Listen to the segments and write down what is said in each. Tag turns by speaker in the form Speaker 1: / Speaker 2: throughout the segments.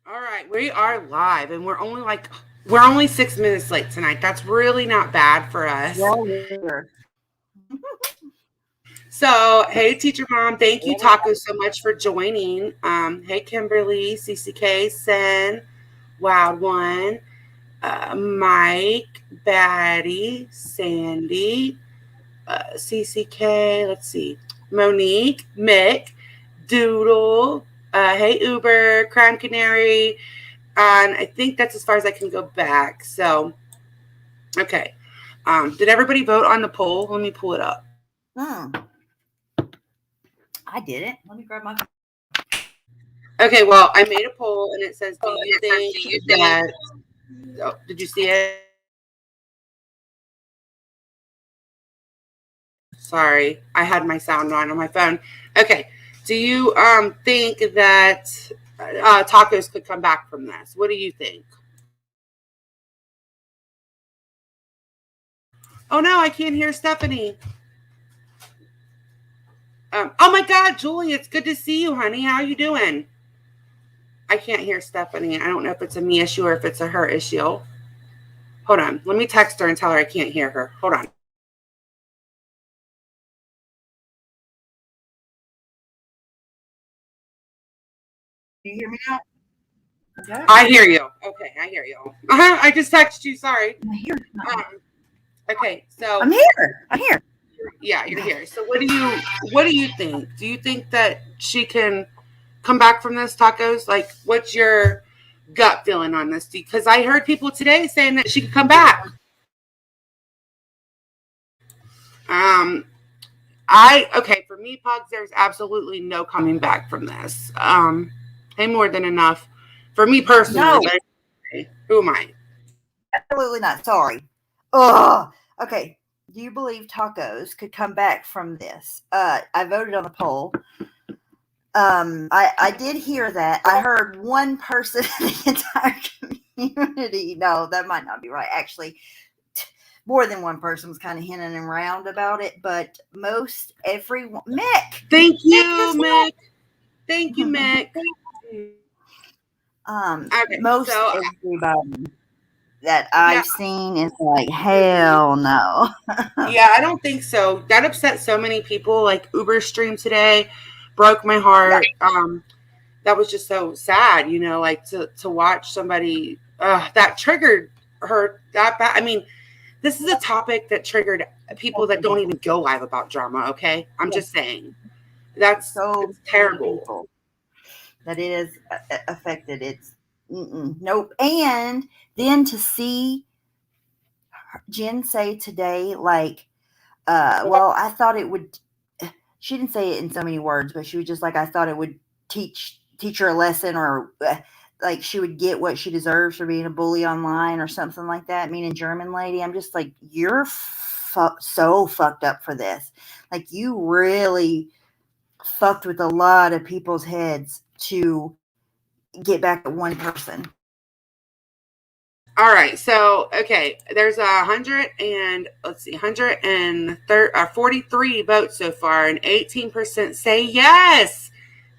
Speaker 1: All right, we are live, and we're only 6 minutes late tonight. That's really not bad for us.
Speaker 2: Well, here.
Speaker 1: So, hey, teacher mom, thank you,
Speaker 2: Yeah.
Speaker 1: Taco, so much for joining. Hey, Kimberly, CCK, Sen, Wild One, Mike, Batty, Sandy, CCK. Let's see, Monique, Mick, Doodle. Hey, Uber, Crime Canary. And I think that's as far as I can go back. So, okay. Did everybody vote on the poll? Let me pull it up.
Speaker 2: Hmm. I did it. Let me grab my.
Speaker 1: Okay, well, I made a poll and it says, do you think that, oh, did you see it? Sorry, I had my sound on my phone. Okay, do you think that tacos could come back from this? What do you think? Oh no, I can't hear Stephanie. Oh my God, Julie, it's good to see you, honey. How you doing? I can't hear Stephanie. I don't know if it's a me issue or if it's a her issue. Hold on. Let me text her and tell her I can't hear her. Hold on.
Speaker 2: Do you hear me now? Okay.
Speaker 1: I hear you. Okay, I hear you. I just texted you. Sorry.
Speaker 2: I'm here.
Speaker 1: Um, okay, so
Speaker 2: I'm here. I'm here.
Speaker 1: yeah, you're here. So what do you think? Do you think that she can come back from this, tacos? Like, what's your gut feeling on this? Because I heard people today saying that she could come back. Um, for me, Pugs, there's absolutely no coming back from this. Hey, more than enough for me personally.
Speaker 2: No,
Speaker 1: But who am I?
Speaker 2: absolutely not. Sorry. Ugh. Okay. Do you believe tacos could come back from this? I voted on the poll. I did hear that. I heard one person in the entire community. No, that might not be right. Actually, more than one person was kind of hinting around about it, but most everyone,
Speaker 1: Thank
Speaker 2: Mick
Speaker 1: you,
Speaker 2: is
Speaker 1: Mick. Thank you,
Speaker 2: left.
Speaker 1: Mick. Okay,
Speaker 2: Most
Speaker 1: so
Speaker 2: everybody that
Speaker 1: yeah,
Speaker 2: I've seen is like, hell no.
Speaker 1: yeah, I don't think so. That upset so many people. Like Uber stream today broke my
Speaker 2: Yeah,
Speaker 1: heart. That was just so sad, like to watch somebody that triggered her that bad. I mean, this is a topic that triggered people that don't even go live about drama. Okay, I'm
Speaker 2: yeah,
Speaker 1: just saying that's
Speaker 2: so
Speaker 1: it's
Speaker 2: many
Speaker 1: terrible.
Speaker 2: people that it is affected. It's nope. And then to see Jen say today, like, well, I thought it would. She didn't say it in so many words, but she was just like, I thought it would teach her a lesson, or like she would get what she deserves for being a bully online or something like that. Meaning German lady. I'm just like, you're so fucked up for this. Like you really fucked with a lot of people's heads to get back at one person.
Speaker 1: All right, so okay, there's 43 votes so far, and 18% say yes,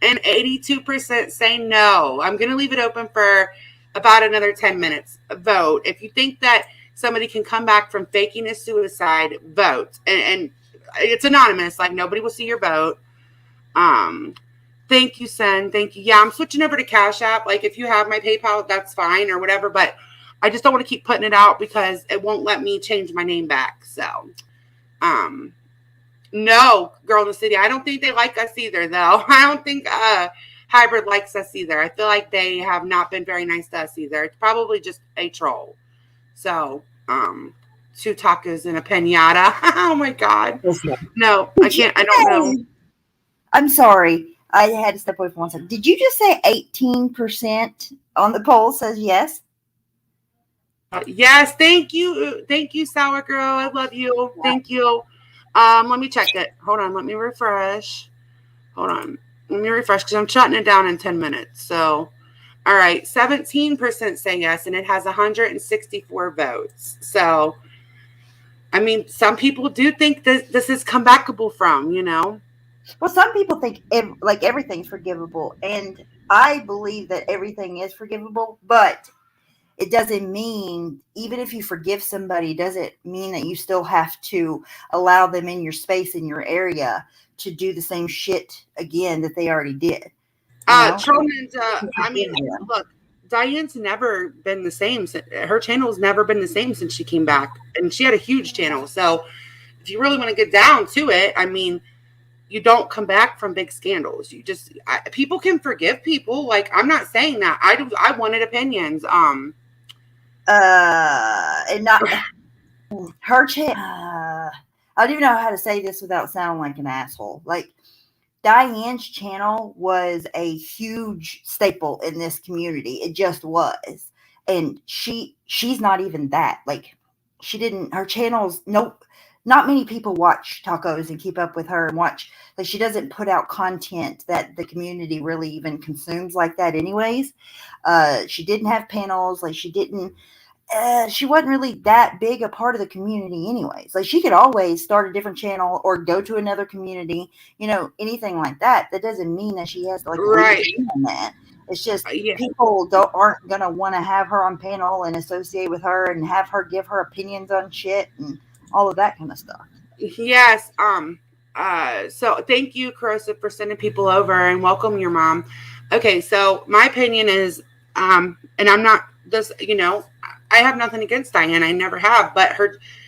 Speaker 1: and 82% say no. I'm gonna leave it open for about another 10 minutes. Vote if you think that somebody can come back from faking a suicide. Vote, and it's anonymous. Like nobody will see your vote. Um, Thank you, Sen. Thank you. Yeah, I'm switching over to Cash App. Like, if you have my PayPal, that's fine or whatever. But I just don't want to keep putting it out because it won't let me change my name back. So, um, no, Girl in the City. I don't think they like us either, though. I don't think Hybrid likes us either. I feel like they have not been very nice to us either. It's probably just a troll. So, two tacos and a pinata. Oh my God. No, I
Speaker 2: Did you
Speaker 1: can't. I don't know.
Speaker 2: say? I'm sorry. I had to step away for 1 second. Did you just say 18% on the poll says yes?
Speaker 1: Yes, thank you, Sour Girl. I love you. Thank you. Let me check it. Hold on, let me refresh. Hold on, let me refresh because I'm shutting it down in 10 minutes. So, all right, 17% say yes, and it has 164 votes. So, I mean, some people do think that this is comebackable from.
Speaker 2: Well, some people think like everything's forgivable, and I believe that everything is forgivable, but it doesn't mean, even if you forgive somebody, doesn't mean that you still have to allow them in your space, in your area, to do the same shit again that they already did. You know?
Speaker 1: Trollman's,
Speaker 2: To
Speaker 1: I
Speaker 2: forgive
Speaker 1: mean,
Speaker 2: them.
Speaker 1: look, Diane's never been the same. Her channel's never been the same since she came back, and she had a huge channel. So, if you really want to get down to it, I mean, you don't come back from big scandals. You just people can forgive people. Like, I'm not saying that. I wanted opinions.
Speaker 2: And not her channel. I don't even know how to say this without sounding like an asshole. Like, Diane's channel was a huge staple in this community. It just was. And she's not even that. Like, she didn't, her channels, nope. Not many people watch tacos and keep up with her and watch, like, she doesn't put out content that the community really even consumes like that anyways. She didn't have panels, like she wasn't really that big a part of the community anyways. Like, she could always start a different channel or go to another community, anything like that. That doesn't mean that she has to, like, lead
Speaker 1: Right.
Speaker 2: in that. It's just
Speaker 1: Yeah.
Speaker 2: people aren't gonna want to have her on panel and associate with her and have her give her opinions on shit and all of that kind of stuff.
Speaker 1: Yes. So thank you, Corrosive, for sending people over and welcome your mom. Okay. So my opinion is, and I'm not this, I have nothing against Diane. I never have, but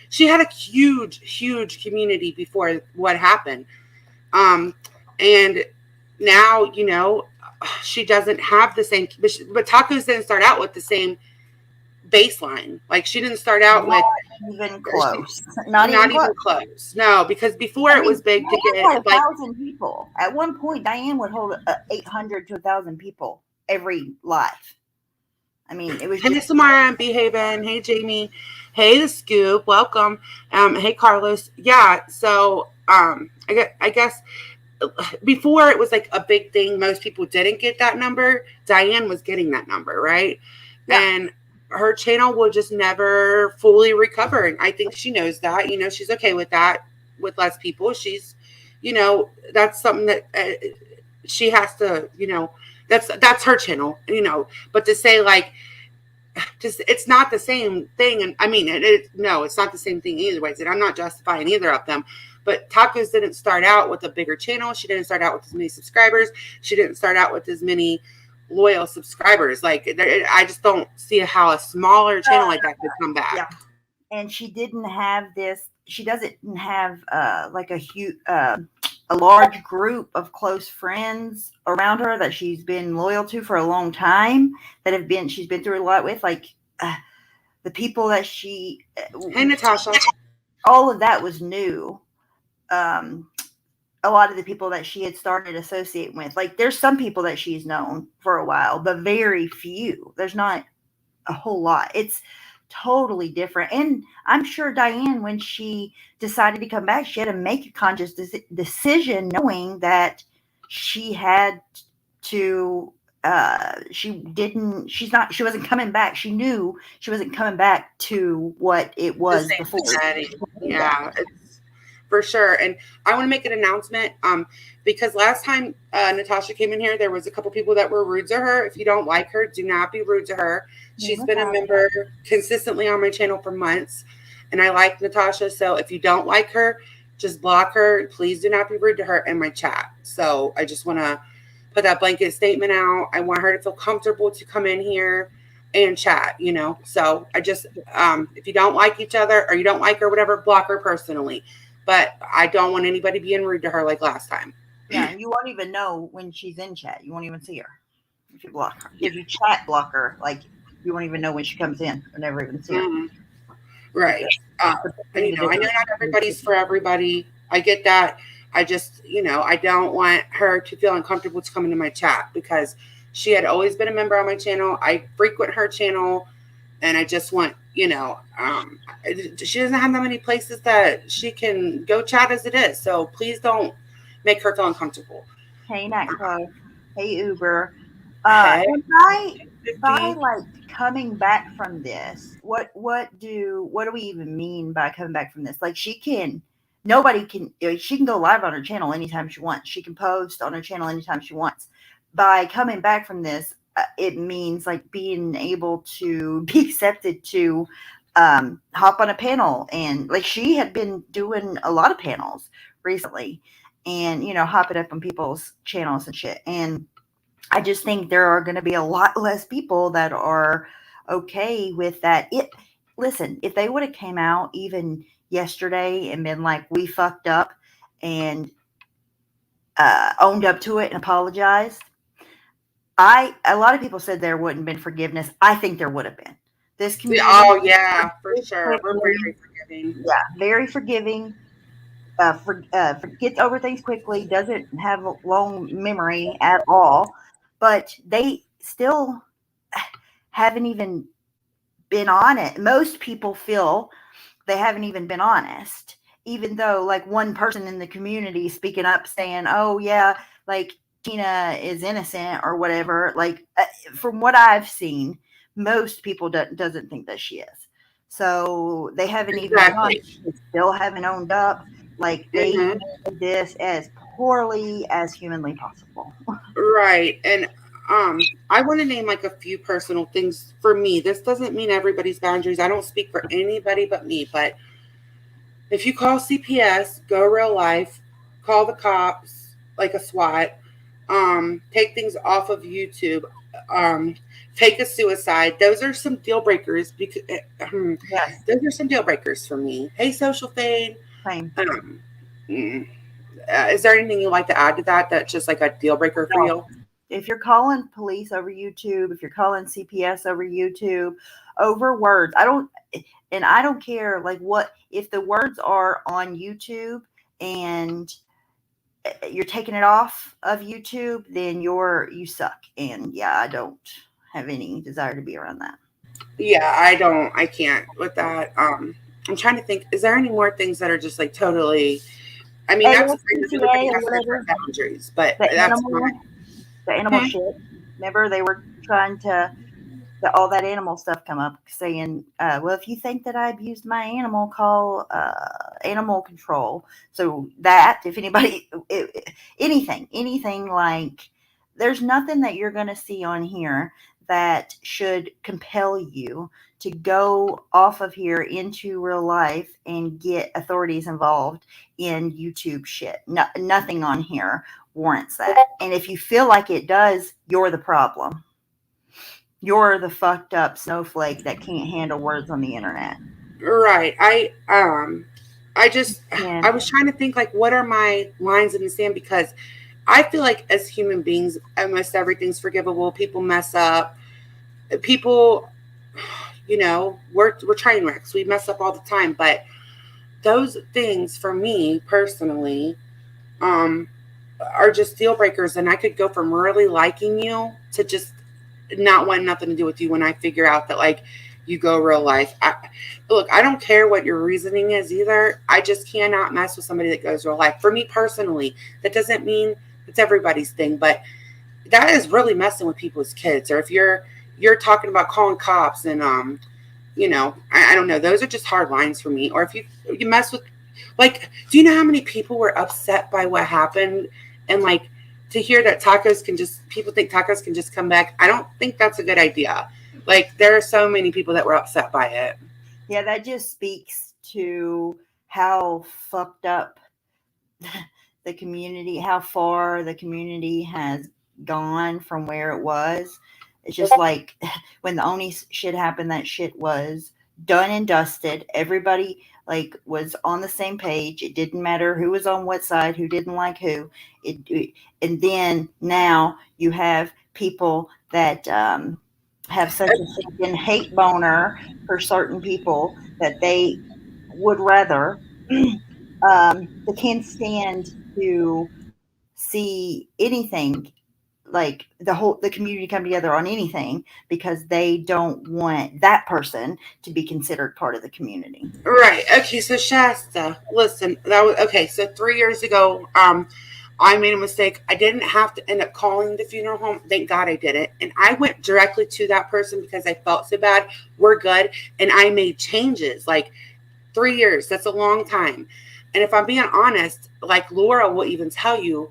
Speaker 1: she had a huge, huge community before what happened. And now, she doesn't have the same, but tacos didn't start out with the same baseline. Like, she didn't start out
Speaker 2: Not
Speaker 1: with,
Speaker 2: even close. Not even
Speaker 1: not
Speaker 2: close.
Speaker 1: even close. No, because before
Speaker 2: I
Speaker 1: it was
Speaker 2: mean,
Speaker 1: big to
Speaker 2: Diane had
Speaker 1: get, like,
Speaker 2: 1,000 people. At one point, Diane would hold 800 to 1,000 people every live. I mean, it was
Speaker 1: hey
Speaker 2: just
Speaker 1: Samara and B Haven, hey Jamie, hey the Scoop, welcome. Hey Carlos. Yeah, so I guess before it was like a big thing, most people didn't get that number. Diane was getting that number, right?
Speaker 2: yeah.
Speaker 1: And her channel will just never fully recover. And I think she knows that. She's okay with that, with less people. That's something that she has to, that's her channel, But to say, like, just it's not the same thing. And I mean, no, it's not the same thing either ways. And I'm not justifying either of them. But Tacos didn't start out with a bigger channel. She didn't start out with as many subscribers. She didn't start out with as many loyal subscribers. Like, I just don't see how a smaller channel like that could come back.
Speaker 2: Yeah. And she didn't have this. She doesn't have like a large group of close friends around her that she's been loyal to for a long time. She's been through a lot with, like, the people that
Speaker 1: Hey, Natasha.
Speaker 2: all of that was new. Um, a lot of the people that she had started associating with, like, there's some people that she's known for a while, but very few. There's not a whole lot. It's totally different. And I'm sure Diane, when she decided to come back, she had to make a conscious decision, knowing that she had to. She wasn't coming back. She knew she wasn't coming back to what it
Speaker 1: The
Speaker 2: was
Speaker 1: same
Speaker 2: before.
Speaker 1: setting.
Speaker 2: Yeah.
Speaker 1: Yeah, it's for sure. And I want to make an announcement, because last time Natasha came in here, there was a couple people that were rude to her. If you don't like her, do not be rude to her. She's been a member consistently on my channel for months, and I like Natasha. So if you don't like her, just block her. Please do not be rude to her in my chat. So I just want to put that blanket statement out. I want her to feel comfortable to come in here and chat. So I just, if you don't like each other or you don't like her, whatever, block her personally. But I don't want anybody being rude to her like last time.
Speaker 2: Yeah, you won't even know when she's in chat. You won't even see her if you block her. If you chat block her, like, you won't even know when she comes in. You'll never even see her.
Speaker 1: Right. And, I know not everybody's for everybody. I get that. I just, I don't want her to feel uncomfortable to come into my chat, because she had always been a member on my channel. I frequent her channel, and I just want, she doesn't have that many places that she can go chat as it is. So please don't make her feel uncomfortable.
Speaker 2: Hey, Nightclub. Hey, Uber.
Speaker 1: Hey,
Speaker 2: And by like coming back from this, what do we even mean by coming back from this? Like, she can go live on her channel anytime she wants. She can post on her channel anytime she wants. by coming back from this, it means like being able to be accepted to hop on a panel. And like she had been doing a lot of panels recently and, hopping up on people's channels and shit. And I just think there are going to be a lot less people that are okay with that. Listen, if they would have came out even yesterday and been like, we fucked up and owned up to it and apologized, a lot of people said there wouldn't have been forgiveness. I think there would have been. This community,
Speaker 1: Oh yeah, for sure. We're
Speaker 2: quickly,
Speaker 1: very forgiving.
Speaker 2: yeah, very forgiving. Gets over things quickly. Doesn't have a long memory at all. But they still haven't even been on it. Most people feel they haven't even been honest, even though like one person in the community speaking up saying, "Oh yeah, like Tina is innocent" or whatever. Like from what I've seen, most people doesn't think that she is. So they haven't even been honest.
Speaker 1: Exactly.
Speaker 2: They still haven't owned up. Like they
Speaker 1: Hmm.
Speaker 2: handled this as poorly as humanly possible.
Speaker 1: Right. And I want to name like a few personal things for me. This doesn't mean everybody's boundaries. I don't speak for anybody but me, but if you call CPS, go real life, call the cops like a SWAT, take things off of YouTube, um, fake a suicide. Those are some deal breakers because
Speaker 2: Yes,
Speaker 1: those are some deal breakers for me. Hey, social fade.
Speaker 2: same.
Speaker 1: Um, mm, is there anything you'd like to add to that? That's just like a deal breaker for
Speaker 2: No.
Speaker 1: you?
Speaker 2: If you're calling police over YouTube, if you're calling CPS over YouTube, over words, I don't care like what, if the words are on YouTube and you're taking it off of YouTube, then you suck. And yeah, I don't have any desire to be around that.
Speaker 1: Yeah, I can't with that. I'm trying to think. Is there any more things that are just like totally? I mean, that's fine because everybody
Speaker 2: ASPCA or
Speaker 1: has
Speaker 2: whatever,
Speaker 1: different boundaries, but
Speaker 2: the
Speaker 1: that's
Speaker 2: animal,
Speaker 1: fine.
Speaker 2: the animal
Speaker 1: Hmm.
Speaker 2: shit. Remember, they were trying to all that animal stuff come up saying, well, if you think that I abused my animal, call animal control. So that, if anybody, anything like, there's nothing that you're going to see on here that should compel you to go off of here into real life and get authorities involved in YouTube shit. No, nothing on here warrants that. And if you feel like it does, you're the problem. You're the fucked up snowflake that can't handle words on the internet.
Speaker 1: Right. I just I
Speaker 2: And
Speaker 1: was trying to think like what are my lines in the sand because I feel like as human beings, almost everything's forgivable. People mess up. People, we're train wrecks. We mess up all the time, but those things for me personally um are just deal breakers, and I could go from really liking you to just not wanting nothing to do with you when I figure out that like you go real life. Look, I don't care what your reasoning is either. I just cannot mess with somebody that goes real life. For me personally, that doesn't mean it's everybody's thing, but that is really messing with people's kids. Or if you're talking about calling cops and I don't know, those are just hard lines for me. Or if you mess with, like, do you know how many people were upset by what happened? And like to hear that people think tacos can just come back. I don't think that's a good idea. Like there are so many people that were upset by it.
Speaker 2: yeah, that just speaks to how fucked up the community, how far the community has gone from where it was. It's just like when the Oni shit happened, that shit was done and dusted. Everybody like was on the same page. It didn't matter who was on what side, who didn't like who. And then now you have people that have such a freaking hate boner for certain people that they would rather they can't stand to see anything like the community come together on anything because they don't want that person to be considered part of the community.
Speaker 1: Right. Okay. So Shasta, listen, that was okay. So 3 years ago, I made a mistake. I didn't have to end up calling the funeral home. Thank God I did it. And I went directly to that person because I felt so bad. We're good. And I made changes. Like 3 years, that's a long time. And if I'm being honest, like Laura will even tell you,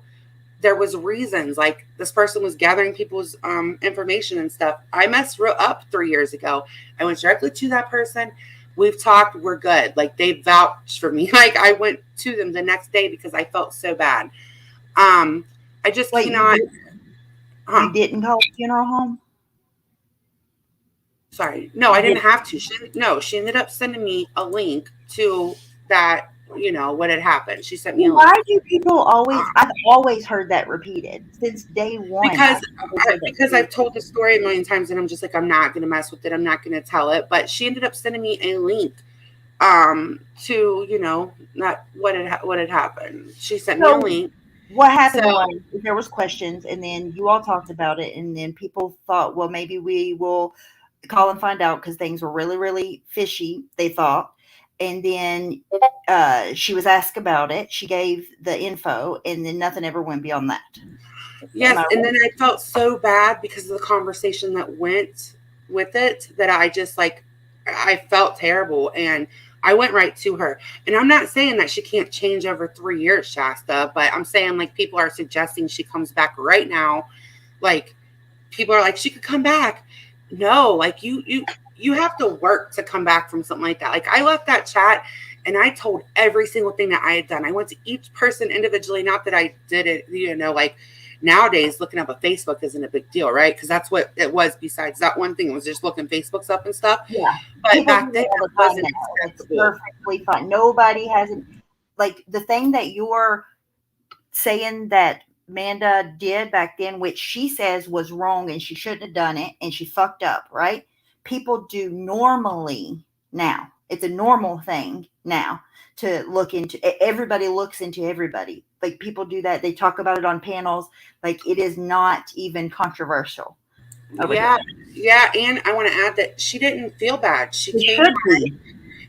Speaker 1: there was reasons, like this person was gathering people's information and stuff. I messed up 3 years ago. I went directly to that person. We've talked. We're good. Like they vouched for me. Like I went to them the next day because I felt so bad. Um, I just
Speaker 2: Wait,
Speaker 1: cannot.
Speaker 2: you didn't call a funeral home?
Speaker 1: Sorry, no, I didn't have to. She ended up sending me a link to that. You know what had happened. She sent me a
Speaker 2: Why
Speaker 1: link.
Speaker 2: do people always? I've always heard that repeated since day one.
Speaker 1: because I've told the story a million times, and I'm just like, I'm not gonna mess with it. I'm not gonna tell it. But she ended up sending me a link to not what had happened. She sent me a link.
Speaker 2: What happened
Speaker 1: So
Speaker 2: was there was questions, and then you all talked about it, and then people thought, well, maybe we will call and find out because things were really, really fishy. They thought, and then she was asked about it. She gave the info, and then nothing ever went beyond that. Am
Speaker 1: yes,
Speaker 2: I
Speaker 1: and
Speaker 2: right?
Speaker 1: then I felt so bad because of the conversation that went with it that I just like I felt terrible, and I went right to her. And I'm not saying that she can't change over 3 years, Shasta, but I'm saying like people are suggesting she comes back right now. Like people are like, she could come back. No, like you have to work to come back from something like that. Like I left that chat and I told every single thing that I had done. I went to each person individually. Not that I did it, like nowadays looking up a Facebook isn't a big deal, right? Because that's what it was. Besides that one thing, it was just looking Facebooks up and stuff.
Speaker 2: Yeah.
Speaker 1: But
Speaker 2: People
Speaker 1: back
Speaker 2: do
Speaker 1: then,
Speaker 2: that all
Speaker 1: it
Speaker 2: the time
Speaker 1: wasn't
Speaker 2: now. It's
Speaker 1: acceptable.
Speaker 2: perfectly fine. Nobody hasn't, like, the thing that you're saying that Amanda did back then, which she says was wrong and she shouldn't have done it and she fucked up, right? People do normally now. It's a normal thing now to look into. Everybody looks into everybody. Like people do that. They talk about it on panels. Like it is not even controversial over here.
Speaker 1: Yeah, yeah. And I want to add that she didn't feel bad. She
Speaker 2: It
Speaker 1: came
Speaker 2: should be.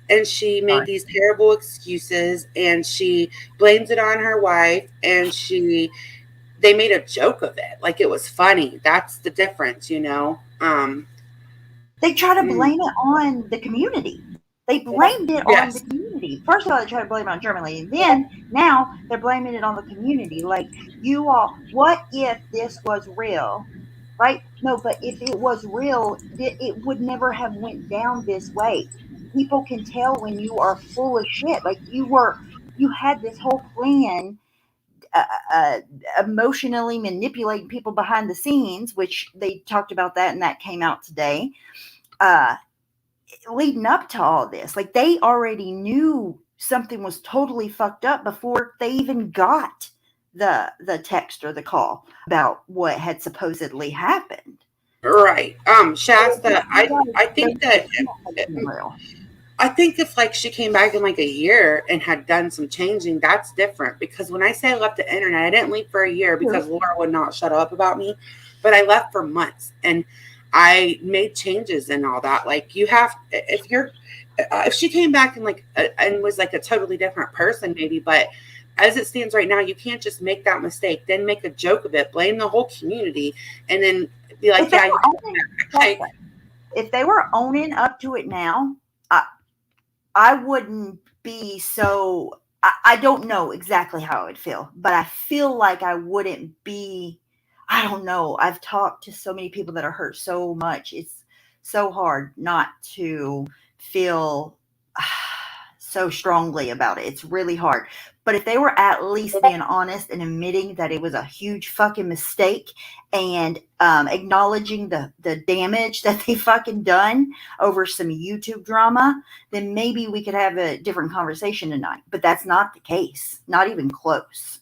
Speaker 1: and she made
Speaker 2: Sorry.
Speaker 1: these terrible excuses and she blamed it on her wife and they made a joke of it like it was funny. That's the difference.
Speaker 2: They try to
Speaker 1: mm,
Speaker 2: blame it on the community. They blamed it on the
Speaker 1: yes,
Speaker 2: community. First of all, they try to blame it on Germany. And then now they're blaming it on the community. Like, you all, what if this was real? Right? No, but if it was real, it would never have went down this way. People can tell when you are full of shit. Like you had this whole plan, uh, uh, emotionally manipulating people behind the scenes, which they talked about that, and that came out today. Uh, Leading up to all this, like they already knew something was totally fucked up before they even got the text or the call about what had supposedly happened.
Speaker 1: right.
Speaker 2: So
Speaker 1: Shasta,
Speaker 2: you
Speaker 1: I
Speaker 2: guys
Speaker 1: think
Speaker 2: don't
Speaker 1: that
Speaker 2: see that being real.
Speaker 1: I think if like she came back in like a year and had done some changing, that's different. Because when I say I left the internet, I didn't leave for a year
Speaker 2: True.
Speaker 1: because Laura would not shut up about me, but I left for months and I made changes and all that. Like you have, if she came back and and was like a totally different person, maybe, but as it stands right now, you can't just make that mistake, then make a joke of it, blame the whole community, and then be like,
Speaker 2: If they
Speaker 1: yeah,
Speaker 2: were owning,
Speaker 1: like,
Speaker 2: if they were owning up to it now, I wouldn't be so. I don't know exactly how I would feel, but I feel like I wouldn't be. I don't know. I've talked to so many people that are hurt so much. It's so hard not to feel so strongly about it. It's really hard. But if they were at least being honest and admitting that it was a huge fucking mistake and acknowledging the damage that they fucking done over some YouTube drama, then maybe we could have a different conversation tonight. But that's not the case. Not even close.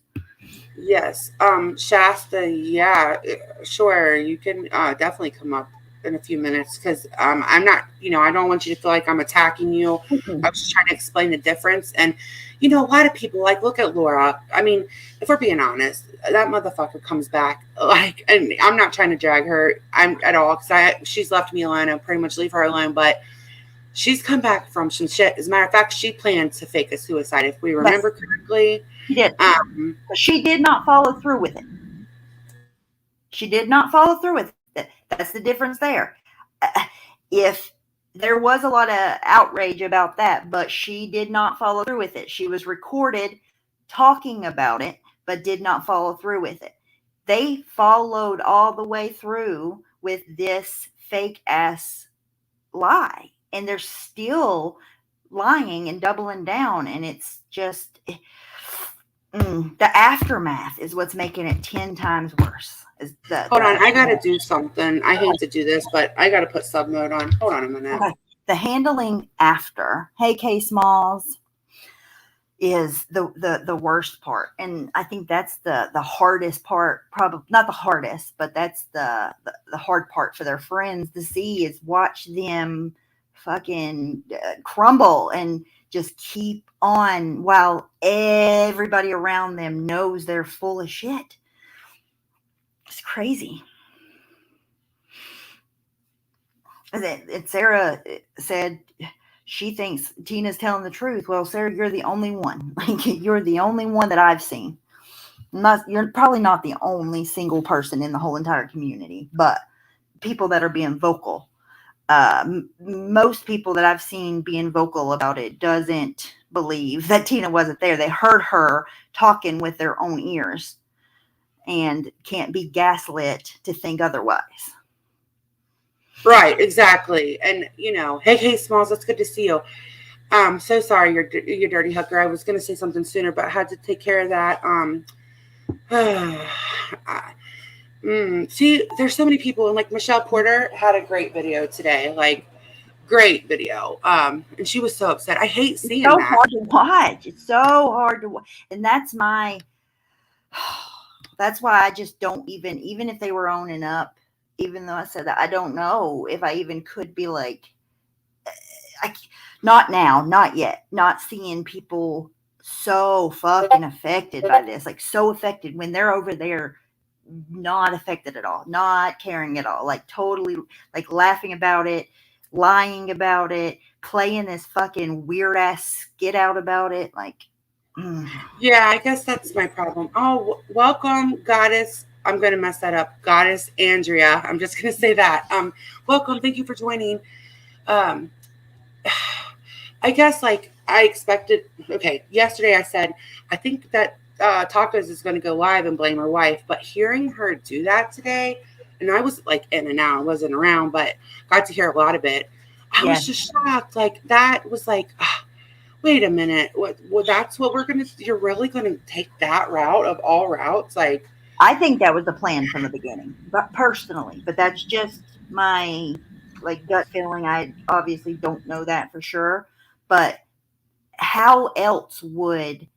Speaker 1: yes. Shasta, yeah, sure. You can definitely come up in a few minutes because I'm not, I don't want you to feel like I'm attacking you. I was just trying to explain the difference. And, a lot of people, like, look at Laura. I mean, if we're being honest, that motherfucker comes back. Like, and I'm not trying to drag her at all because she's left me alone. I pretty much leave her alone. But she's come back from some shit. As a matter of fact, she planned to fake a suicide, if we
Speaker 2: Yes,
Speaker 1: remember correctly.
Speaker 2: she did.
Speaker 1: Um,
Speaker 2: But she did not follow through with it. She did not follow through with it. That's the difference there. If there was a lot of outrage about that, but she did not follow through with it. She was recorded talking about it, but did not follow through with it. they followed all the way through with this fake ass lie, and they're still lying and doubling down, and it's just the aftermath is what's making it 10 times worse. Is
Speaker 1: Hold on, I gotta do something. I hate to do this, but I gotta put sub mode on. Hold on a minute.
Speaker 2: okay, the handling after, hey K Smalls, is the worst part, and I think that's the hardest part, probably not the hardest, but that's the hard part for their friends to see, is watch them fucking crumble and just keep on while everybody around them knows they're full of shit. It's crazy. And Sarah said she thinks Tina's telling the truth. Well, Sarah, you're the only one. Like, you're the only one that I've seen. You're probably not the only single person in the whole entire community, but people that are being vocal. Most people that I've seen being vocal about it doesn't believe that Tina wasn't there. They heard her talking with their own ears and can't be gaslit to think otherwise.
Speaker 1: Right, exactly. And hey, Smalls, it's good to see you. So sorry, you're dirty hooker. I was gonna say something sooner, but I had to take care of that. See, there's so many people, and like Michelle Porter had a great video today, like great video. And she was so upset. I hate seeing
Speaker 2: So
Speaker 1: that.
Speaker 2: hard to watch. It's so hard to watch, and that's my. That's why I just don't even if they were owning up, even though I said that, I don't know if I even could be like, I, not now, not yet, not seeing people so fucking affected by this, like so affected when they're over there, not affected at all, not caring at all, like totally, like laughing about it, lying about it, playing this fucking weird ass skit out about it, like.
Speaker 1: Yeah, I guess that's my problem. Oh, welcome, Goddess. I'm going to mess that up. Goddess Andrea. I'm just going to say that. Welcome. Thank you for joining. Um, I guess like I expected. Okay, yesterday I said I think that Tacos is going to go live and blame her wife, but hearing her do that today, and I was like in and out, I wasn't around, but got to hear a lot of it. I
Speaker 2: Yeah,
Speaker 1: was just shocked. Like that was like. Wait a minute. What? Well, that's what we're gonna. You're really gonna take that route of all routes? Like,
Speaker 2: I think that was the plan from the beginning, but personally, but that's just my like gut feeling. I obviously don't know that for sure, but how else would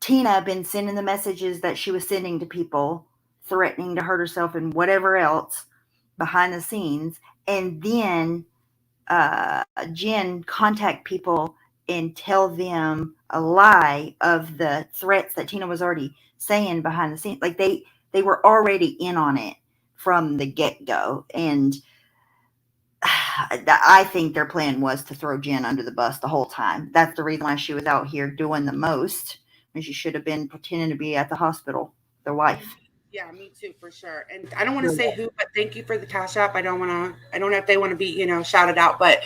Speaker 2: Tina have been sending the messages that she was sending to people, threatening to hurt herself and whatever else behind the scenes, and then Jen contact people and tell them a lie of the threats that Tina was already saying behind the scenes. Like they were already in on it from the get go, and I think their plan was to throw Jen under the bus the whole time. That's the reason why she was out here doing the most when she should have been pretending to be at the hospital. Their wife.
Speaker 1: yeah, me too, for sure. And I don't want to say who, but thank you for the cash app. I don't want to. I don't know if they want to be, shouted out, but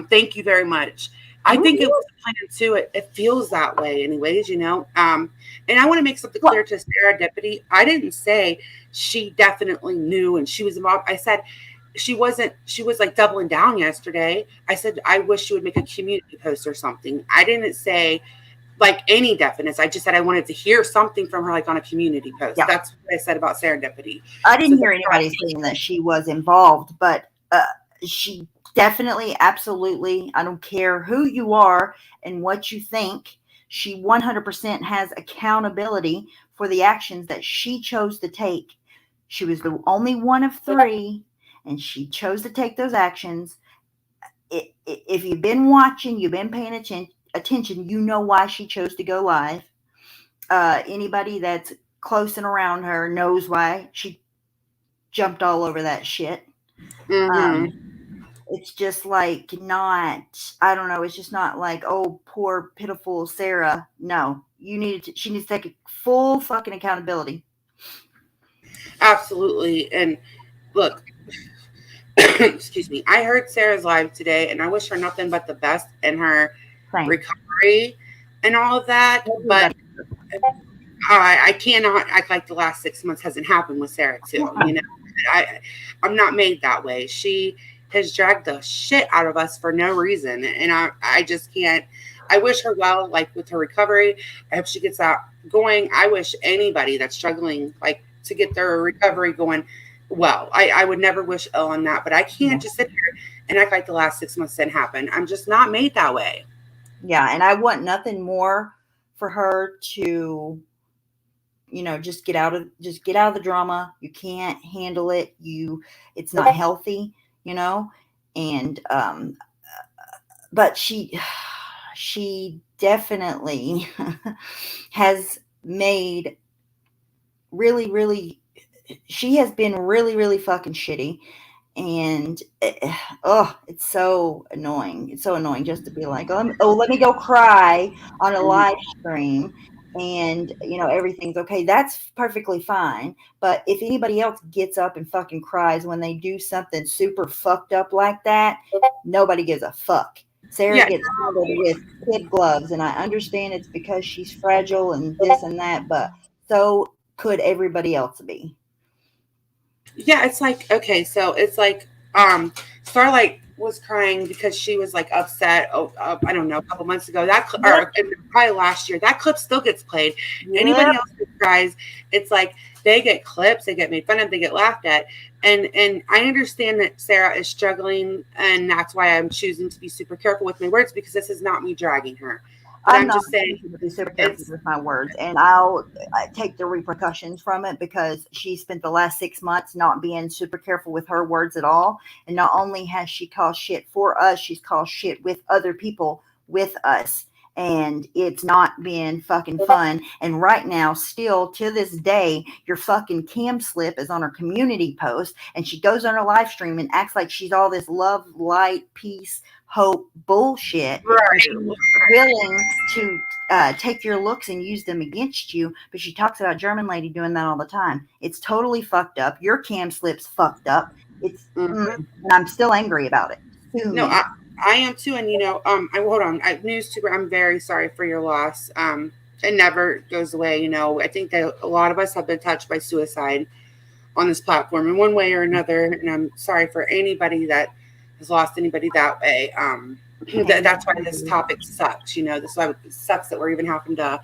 Speaker 1: thank you very much. I think it was a plan too. It feels that way, anyways. And I want to make something clear to Sarah Deputy. I didn't say she definitely knew and she was involved. I said she wasn't. She was like doubling down yesterday. I said I wish she would make a community post or something. I didn't say like any definite. I just said I wanted to hear something from her, like on a community post.
Speaker 2: Yeah.
Speaker 1: That's what I said about serendipity.
Speaker 2: I didn't hear anybody saying that she was involved, but she definitely, absolutely, I don't care who you are and what you think, she 100% has accountability for the actions that she chose to take. She was the only one of three, and she chose to take those actions. If you've been watching, you've been paying attention, you know why she chose to go live. Anybody that's close and around her knows why she jumped all over that shit. It's just like not, I don't know, it's just not like, oh, poor, pitiful Sarah. No, she needs to take full fucking accountability.
Speaker 1: Absolutely. And look, excuse me. I heard Sarah's live today, and I wish her nothing but the best in her
Speaker 2: Same.
Speaker 1: recovery and all of that. But I cannot act like the last 6 months hasn't happened with Sarah too. I I'm not made that way. She has dragged the shit out of us for no reason, and I just can't. I wish her well, like with her recovery. I hope she gets that going. I wish anybody that's struggling, like, to get their recovery going well. I would never wish ill on that, but I can't just sit here and act like the last 6 months didn't happen. I'm just not made that way.
Speaker 2: Yeah, and I want nothing more for her to, just get out of the drama. You can't handle it. It's not healthy, you know. And but she definitely has made really, really, she has been really, really fucking shitty. And oh, it's so annoying. It's so annoying just to be like, let me go cry on a
Speaker 1: Mhm.
Speaker 2: live stream, and everything's okay. That's perfectly fine. But if anybody else gets up and fucking cries when they do something super fucked up like that, nobody gives a fuck. Sarah
Speaker 1: Yeah,
Speaker 2: gets handled with kid gloves, and I understand it's because she's fragile and this and that, but so could everybody else be.
Speaker 1: yeah, it's like, okay, so it's like, Starlight was crying because she was like upset. Oh, I don't know, a couple months ago.
Speaker 2: Yep.
Speaker 1: Or probably last year. That clip still gets played. Anybody
Speaker 2: Yep.
Speaker 1: else who cries, it's like they get clips, they get made fun of, they get laughed at. And I understand that Sarah is struggling, and that's why I'm choosing to be super careful with my words, because this is not me dragging her. But
Speaker 2: I'm
Speaker 1: I'm
Speaker 2: not
Speaker 1: just saying,
Speaker 2: going to be super careful
Speaker 1: it's
Speaker 2: with my words, and I'll take the repercussions from it because she spent the last 6 months not being super careful with her words at all. And not only has she caused shit for us, she's caused shit with other people with us. And it's not been fucking fun. And right now, still to this day, your fucking cam slip is on her community post, and she goes on her live stream and acts like she's all this love, light, peace, hope bullshit, and
Speaker 1: right.
Speaker 2: she's willing to take your looks and use them against you. But she talks about German lady doing that all the time. It's totally fucked up. Your cam slip's fucked up.
Speaker 1: Mhm.
Speaker 2: And I'm still angry about it. Sue
Speaker 1: No,
Speaker 2: me.
Speaker 1: I am too. And I hold on. News tuber, I'm very sorry for your loss. It never goes away. I think that a lot of us have been touched by suicide on this platform in one way or another. And I'm sorry for anybody that has lost anybody that way. That's why this
Speaker 2: Amen.
Speaker 1: topic sucks. This is why it sucks that we're even having to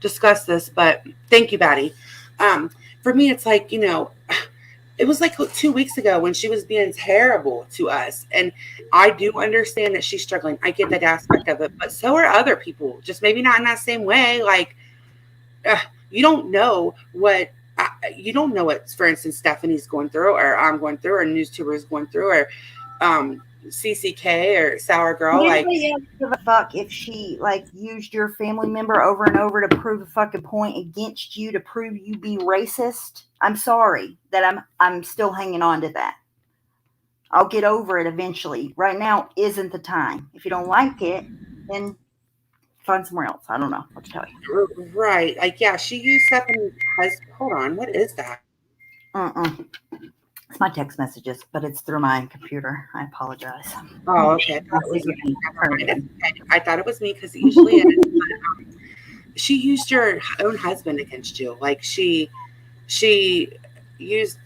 Speaker 1: discuss this. But thank you, Batty. Um, for me, it's like, it was like 2 weeks ago when she was being terrible to us. And I do understand that she's struggling. I get that aspect of it, but so are other people, just maybe not in that same way. Like, uh, you don't know what. You don't know what, for instance, Stephanie's going through, or I'm going through, or NewsTuber is going through, or CCK or Sour
Speaker 2: Would
Speaker 1: Girl. Like,
Speaker 2: anybody else give a fuck if she like used your family member over and over to prove a fucking point against you, to prove you be racist? I'm sorry that I'm still hanging on to that. I'll get over it eventually. Right now isn't the time. If you don't like it, then find somewhere else. I don't know what to tell you.
Speaker 1: right? Like, yeah, she used Stephanie's husband. Hold on, what is that?
Speaker 2: Mm-mm. It's my text messages, but it's through my computer. I apologize.
Speaker 1: Oh, okay. I thought
Speaker 2: Let's
Speaker 1: it
Speaker 2: see
Speaker 1: was
Speaker 2: if
Speaker 1: me.
Speaker 2: we can
Speaker 1: Never
Speaker 2: turn
Speaker 1: mind.
Speaker 2: it
Speaker 1: It's
Speaker 2: in.
Speaker 1: okay. I thought it was me because it usually is. She used your own husband against you. Like, she used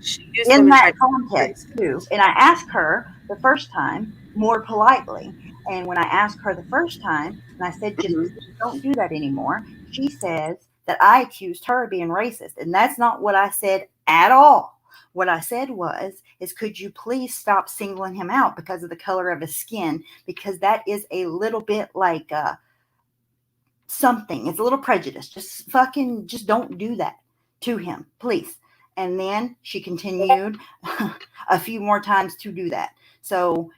Speaker 1: she used him
Speaker 2: In
Speaker 1: and
Speaker 2: that
Speaker 1: tried to
Speaker 2: context
Speaker 1: erase
Speaker 2: too.
Speaker 1: it.
Speaker 2: And I asked her the first time more politely. And when I asked her the first time, and I said, just
Speaker 1: Mhm.
Speaker 2: please don't do that anymore, she says that I accused her of being racist. And that's not what I said at all. What I said is could you please stop singling him out because of the color of his skin? Because that is a little bit like something. It's a little prejudice. Just don't do that to him, please. And then she continued a few more times to do that. So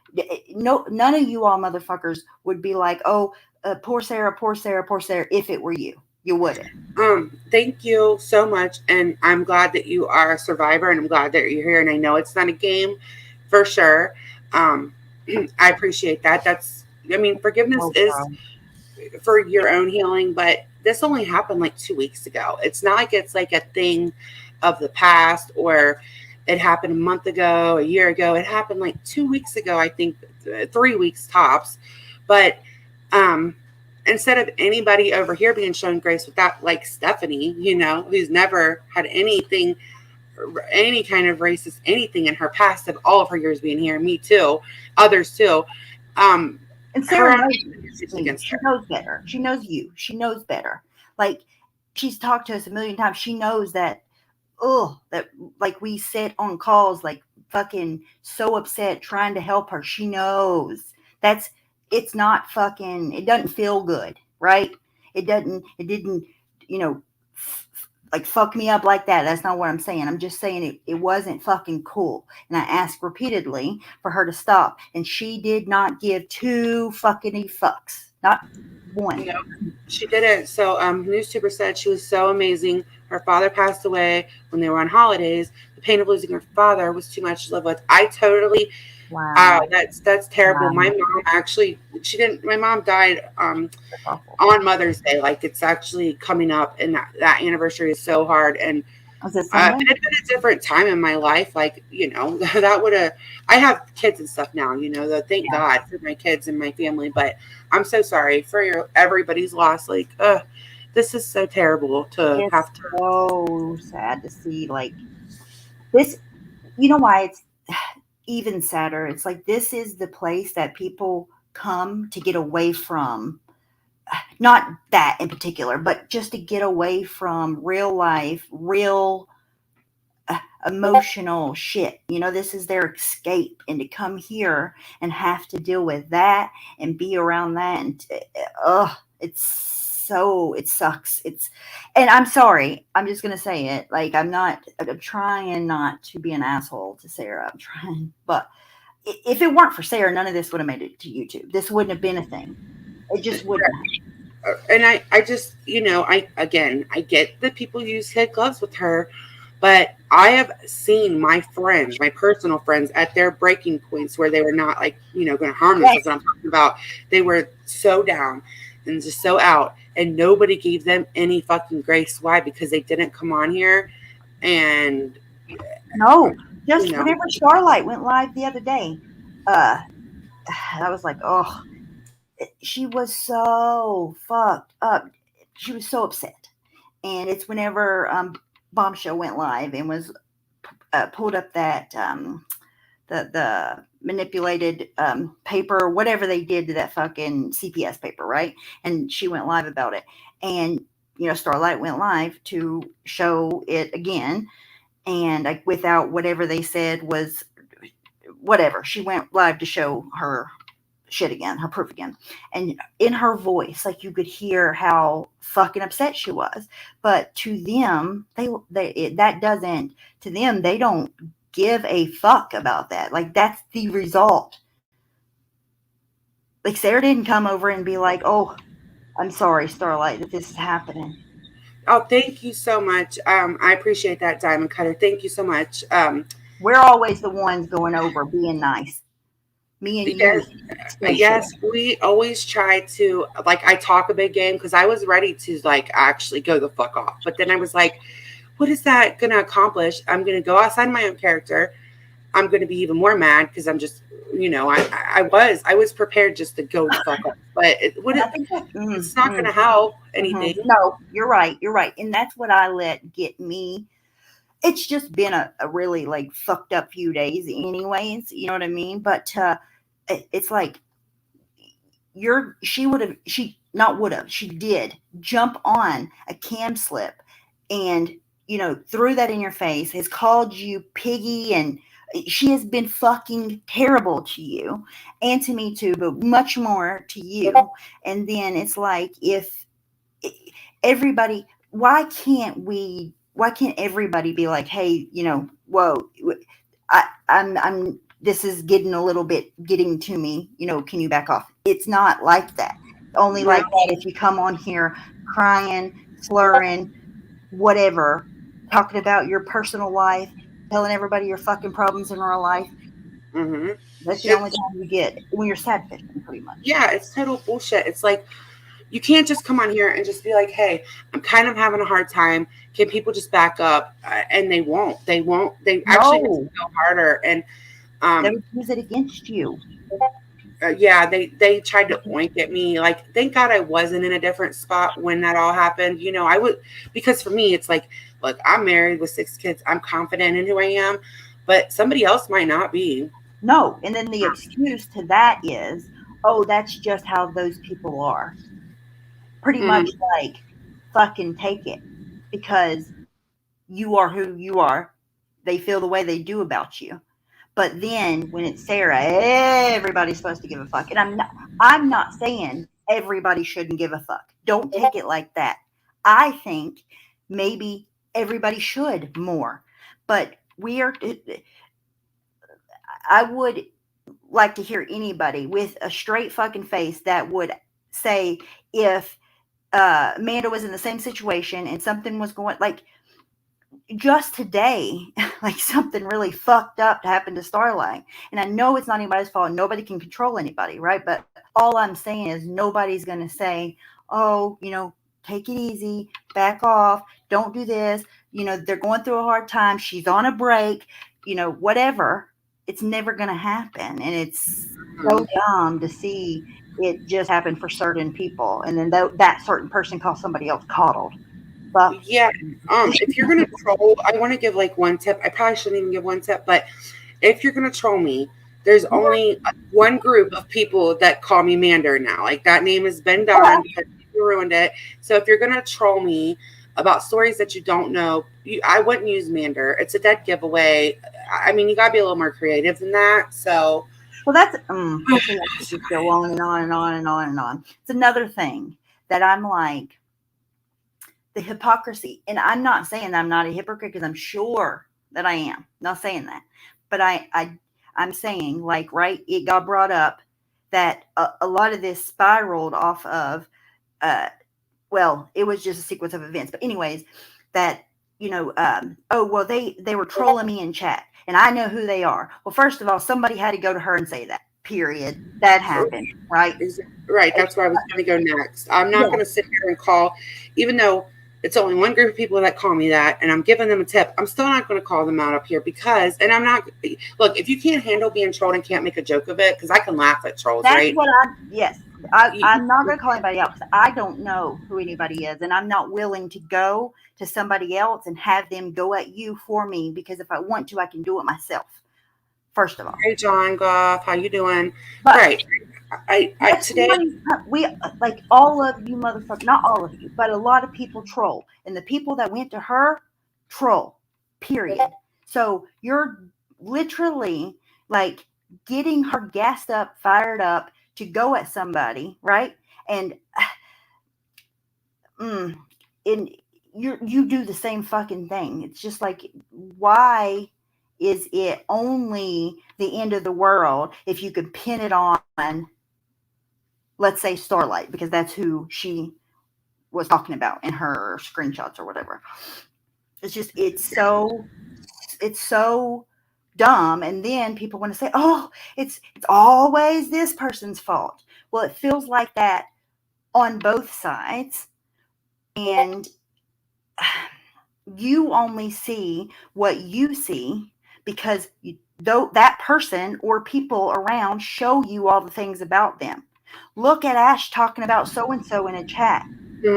Speaker 2: no, none of you all motherfuckers would be like, oh, poor Sarah, poor Sarah, poor Sarah. If it were you, you wouldn't.
Speaker 1: Thank you so much, and I'm glad that you are a survivor, and I'm glad that you're here. And I know it's not a game, for sure. Um, I appreciate that. I mean, forgiveness
Speaker 2: Oh,
Speaker 1: is
Speaker 2: girl.
Speaker 1: for your own healing, but this only happened like 2 weeks ago. It's not like it's like a thing of the past, or it happened a month ago, a year ago. It happened like 2 weeks ago, I think, 3 weeks tops. But um, instead of anybody over here being shown grace without, like Stephanie, who's never had anything, any kind of racist anything in her past of all of her years being here, me too, others too. Um,
Speaker 2: And
Speaker 1: her
Speaker 2: Sarah
Speaker 1: own
Speaker 2: knows
Speaker 1: used
Speaker 2: me.
Speaker 1: against
Speaker 2: She
Speaker 1: her.
Speaker 2: knows better. She knows you. She knows better. Like, she's talked to us a million times. She knows that, that like we sit on calls like fucking so upset trying to help her. She knows that's it's not fucking. It doesn't feel good, right? It doesn't. It didn't. You know, like fuck me up like that. That's not what I'm saying. I'm just saying it wasn't fucking cool. And I asked repeatedly for her to stop. And she did not give two fucking fucks. Not one.
Speaker 1: No, she didn't. So, Newstuber said she was so amazing. Her father passed away when they were on holidays. The pain of losing her father was too much to live with. I totally,
Speaker 2: Wow.
Speaker 1: that's terrible. My
Speaker 2: Wow.
Speaker 1: mom actually, she didn't. My mom died
Speaker 2: That's awful.
Speaker 1: on Mother's Day. Like, it's actually coming up, and that anniversary is so hard. And
Speaker 2: Was it
Speaker 1: if
Speaker 2: Sunday?
Speaker 1: it had been a different time in my life, like, that would have. I have kids and stuff now, though. Thank
Speaker 2: Yeah.
Speaker 1: God for my kids and my family, but I'm so sorry for everybody's loss. Like, this is so terrible to
Speaker 2: It's
Speaker 1: have to.
Speaker 2: so sad to see like this. You know why it's even sadder? It's like this is the place that people come to get away from, not that in particular, but just to get away from real life, real emotional shit. This is their escape, and to come here and have to deal with that and be around that, and it sucks. And I'm sorry. I'm just gonna say it. Like I'm trying not to be an asshole to Sarah. I'm trying, but if it weren't for Sarah, none of this would have made it to YouTube. This wouldn't have been a thing. It just wouldn't have.
Speaker 1: And I just, I get that people use kid gloves with her, but I have seen my friends, my personal friends, at their breaking points where they were not, like, going to harm
Speaker 2: Yes.
Speaker 1: themselves. And I'm talking about they were so down and just so out, and nobody gave them any fucking grace. Why? Because they didn't come on here and,
Speaker 2: No.
Speaker 1: you
Speaker 2: Just
Speaker 1: know,
Speaker 2: whenever Starlight went live the other day, uh, I was like, oh, she was so fucked up. She was so upset. And it's whenever Bombshell went live and was pulled up that the manipulated paper, whatever they did to that fucking CPS paper, right? And she went live about it. And Starlight went live to show it again, and like without whatever they said was whatever. She went live to show her shit again, her proof again. And in her voice, like you could hear how fucking upset she was. But to them, that doesn't, to them, they don't give a fuck about that. Like that's the result. Like Sarah didn't come over and be like, oh, I'm sorry, Starlight, that this is happening.
Speaker 1: oh, thank you so much. I appreciate that, Diamond Cutter. Thank you so much.
Speaker 2: We're always the ones going over being nice. Me and you,
Speaker 1: Yes,
Speaker 2: especially.
Speaker 1: yes, we always try to, like, I talk a big game because I was ready to, like, actually go the fuck off. But then I was like, what is that going to accomplish? I'm going to go outside my own character. I'm going to be even more mad because I'm just, I was prepared just to go the fuck off. But
Speaker 2: And I think that,
Speaker 1: it's not going to help anything.
Speaker 2: no, you're right. You're right. And that's what I let get me. It's just been a really like fucked up few days, anyways. You know what I mean? But it's like she not would have, she did jump on a cam slip and, threw that in your face, has called you piggy, and she has been fucking terrible to you and to me too, but much more to you. And then it's like, if everybody, why can't everybody be like, hey, whoa, I'm this is getting a little bit getting to me, can you back off? It's not like that. Only
Speaker 1: No,
Speaker 2: like that if you come on here crying, slurring, whatever, talking about your personal life, telling everybody your fucking problems in real life.
Speaker 1: hmm
Speaker 2: That's the only
Speaker 1: it's
Speaker 2: time you get when you're sad fishing, pretty much.
Speaker 1: yeah, it's total bullshit. It's like you can't just come on here and just be like, hey, I'm kind of having a hard time. Can people just back up? And they won't. They won't. They actually have to
Speaker 2: No,
Speaker 1: go harder. And
Speaker 2: they
Speaker 1: um,
Speaker 2: would use it against you.
Speaker 1: Yeah, they tried to oink at me. Like, thank God I wasn't in a different spot when that all happened. I would, because for me, it's like, look, I'm married with 6 kids. I'm confident in who I am, but somebody else might not be.
Speaker 2: No. And then the excuse to that is, oh, that's just how those people are. Pretty much
Speaker 1: Mm-hmm.
Speaker 2: like, fucking take it because you are who you are. They feel the way they do about you. But then when it's Sarah, everybody's supposed to give a fuck. And I'm not saying everybody shouldn't give a fuck. Don't take it like that. I think maybe everybody should more. But I would like to hear anybody with a straight fucking face that would say if Amanda was in the same situation and something was going like just today, like something really fucked up happened to Starlight. And I know it's not anybody's fault. Nobody can control anybody, right? But all I'm saying is nobody's going to say, oh, take it easy, back off, don't do this. They're going through a hard time. She's on a break, whatever. It's never going to happen. And it's so dumb to see it just happen for certain people. And then that certain person calls somebody else coddled. Fuck.
Speaker 1: Yeah. If you're gonna troll, I want to give like one tip. I probably shouldn't even give one tip, but if you're gonna troll me, there's only one group of people that call me Mander now. Like, that name has been done because you ruined it. So if you're gonna troll me about stories that you don't know, I wouldn't use Mander. It's a dead giveaway. I mean, you gotta be a little more creative than that. So
Speaker 2: Well, that's I think I could just go on and on and on and on and on. It's another thing that I'm like the hypocrisy, and I'm not saying I'm not a hypocrite because I'm sure that I am. Not saying that, but I'm saying like right, it got brought up that a lot of this spiraled off of uh, well, it was just a sequence of events. But anyways, that oh well, they were trolling me in chat, and I know who they are. Well, first of all, somebody had to go to her and say that. Period. That happened, right?
Speaker 1: right, that's where I was going to go next. I'm not
Speaker 2: Yeah,
Speaker 1: going to sit here and call, even though it's only one group of people that call me that, and I'm giving them a tip. I'm still not going to call them out up here because, and I'm not. Look, if you can't handle being trolled and can't make a joke of it, because I can laugh at trolls,
Speaker 2: that's
Speaker 1: right?
Speaker 2: what yes. I'm not going to call anybody else. I don't know who anybody is, and I'm not willing to go to somebody else and have them go at you for me because if I want to, I can do it myself. First of all,
Speaker 1: Hey, John Goff, how you doing?
Speaker 2: but
Speaker 1: Right. I
Speaker 2: let
Speaker 1: today.
Speaker 2: somebody we like all of you motherfuckers, not all of you, but a lot of people troll, and the people that went to her troll. Period. So you're literally like getting her gassed up, fired up to go at somebody, right? And mm, and you do the same fucking thing. It's just like why is it only the end of the world if you could pin it on, let's say Starlight, because that's who she was talking about in her screenshots or whatever. It's just it's so dumb. And then people want to say, oh, it's always this person's fault. Well, it feels like that on both sides. And you only see what you see because though that person or people around show you all the things about them. Look at Ash talking about so and so in a chat.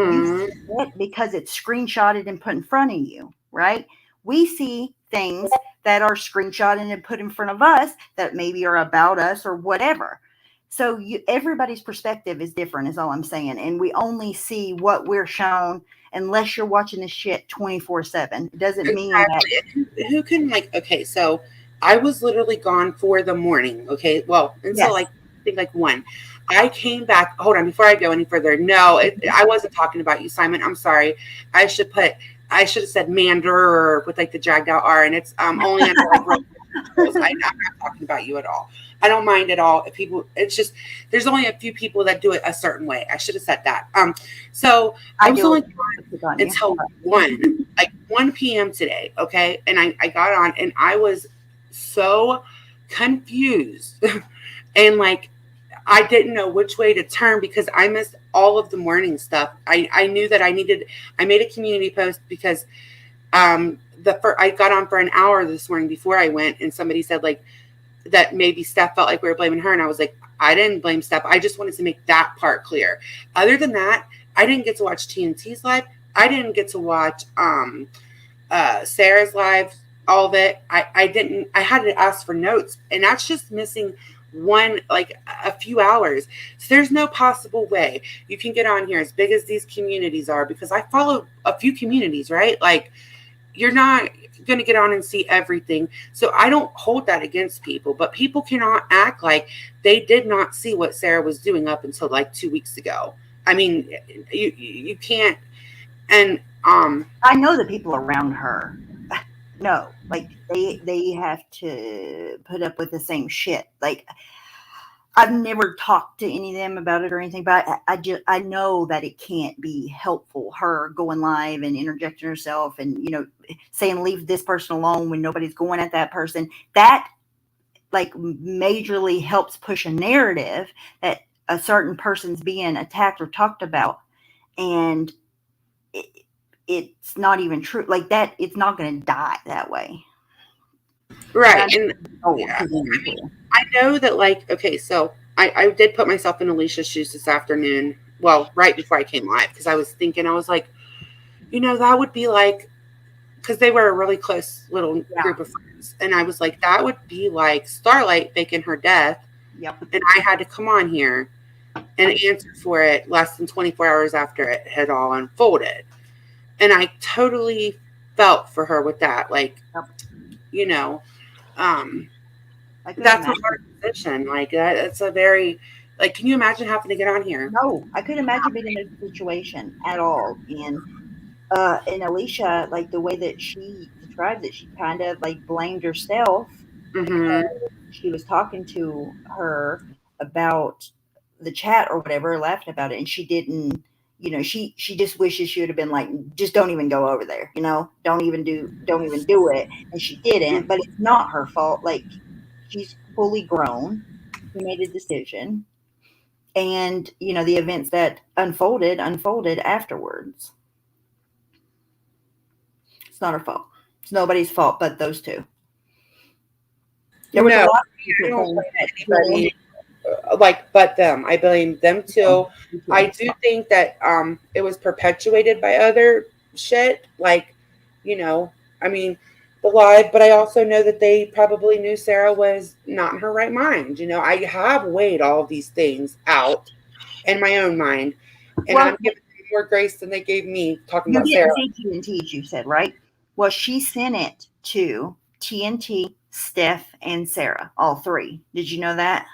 Speaker 2: You
Speaker 1: Mhm.
Speaker 2: see it because it's screenshotted and put in front of you, right? We see things that are screenshotted and put in front of us that maybe are about us or whatever. So everybody's perspective is different, is all I'm saying. And we only see what we're shown unless you're watching this shit 24/7. It doesn't mean that.
Speaker 1: Exactly. And who can, like, okay, so I was literally gone for the morning. Okay. Well, until
Speaker 2: Yes.
Speaker 1: like, I think like one. I came back. Hold on, before I go any further. No, I wasn't talking about you, Simon. I'm sorry. I should put, I should have said Mander with like the dragged out R, and it's only under like real rules. I'm not talking about you at all. I don't mind at all if people. It's just there's only a few people that do it a certain way. I should have said that. So I
Speaker 2: I
Speaker 1: was
Speaker 2: do
Speaker 1: only
Speaker 2: it on you.
Speaker 1: until 1 p.m. today. Okay. And I got on and I was so confused and like, I didn't know which way to turn because I missed all of the morning stuff. I knew that I made a community post because, I got on for an hour this morning before I went and somebody said like, that maybe Steph felt like we were blaming her. And I was like, I didn't blame Steph. I just wanted to make that part clear. Other than that, I didn't get to watch TNT's live. I didn't get to watch Sarah's live, all of it. I didn't. I had to ask for notes, and that's just missing one, like a few hours. So there's no possible way you can get on here as big as these communities are, because I follow a few communities, right? Like, you're not going to get on and see everything. So I don't hold that against people, but people cannot act like they did not see what Sarah was doing up until like 2 weeks ago. I mean, you can't. And
Speaker 2: I know the people around her. No, like they have to put up with the same shit. Like, I've never talked to any of them about it or anything, but I know that it can't be helpful. Her going live and interjecting herself, and saying leave this person alone when nobody's going at that person. That, like, majorly helps push a narrative that a certain person's being attacked or talked about, and it, it's not even true. Like that, it's not going to die that way.
Speaker 1: right,
Speaker 2: And
Speaker 1: and yeah, I know that, like, okay, so I did put myself in Alicia's shoes this afternoon. Well, right before I came live, because I was thinking, I was like, that would be like, because they were a really close little group of friends, and I was like, that would be like Starlight faking her death,
Speaker 2: Yep.
Speaker 1: and I had to come on here and answer for it less than 24 hours after it had all unfolded. And I totally felt for her with that. Like,
Speaker 2: Yep.
Speaker 1: Um, that's
Speaker 2: imagine.
Speaker 1: a hard position. Like, it's a very, like, can you imagine having to get on here?
Speaker 2: No, I couldn't imagine being in a situation at all. And Alicia, like the way that she described it, she kind of like blamed herself
Speaker 1: Mm-hmm.
Speaker 2: because she was talking to her about the chat or whatever, laughing about it, and she didn't. She just wishes she would have been like, just don't even go over there. Don't even do it. And she didn't. But it's not her fault. Like, she's fully grown. She made a decision, and the events that unfolded afterwards. It's not her fault. It's nobody's fault but those two. There was a
Speaker 1: No,
Speaker 2: lot of
Speaker 1: I
Speaker 2: people
Speaker 1: don't
Speaker 2: saying
Speaker 1: blame
Speaker 2: that,
Speaker 1: anybody, like, but them. I blame them too.
Speaker 2: me
Speaker 1: I
Speaker 2: too.
Speaker 1: do think that it was perpetuated by other shit. Like, you know, I mean, the lie, but I also know that they probably knew Sarah was not in her right mind. I have weighed all of these things out in my own mind, and
Speaker 2: Well,
Speaker 1: I'm giving them more grace than they gave me talking
Speaker 2: you
Speaker 1: about
Speaker 2: didn't
Speaker 1: Sarah.
Speaker 2: say TNT, as you said, right? Well, she sent it to TNT, Steph, and Sarah, all three. Did you know that?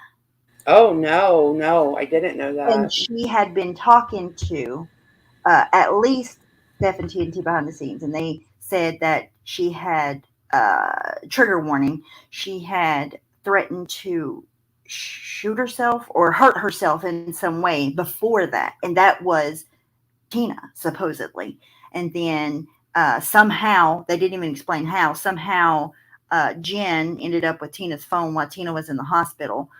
Speaker 1: Oh, no, no, I didn't know
Speaker 2: And
Speaker 1: that.
Speaker 2: she had been talking to at least Steph and TNT behind the scenes, and they said that she had trigger warning. She had threatened to shoot herself or hurt herself in some way before that, and that was Tina, supposedly. And then somehow, they didn't even explain how, somehow Jen ended up with Tina's phone while Tina was in the hospital.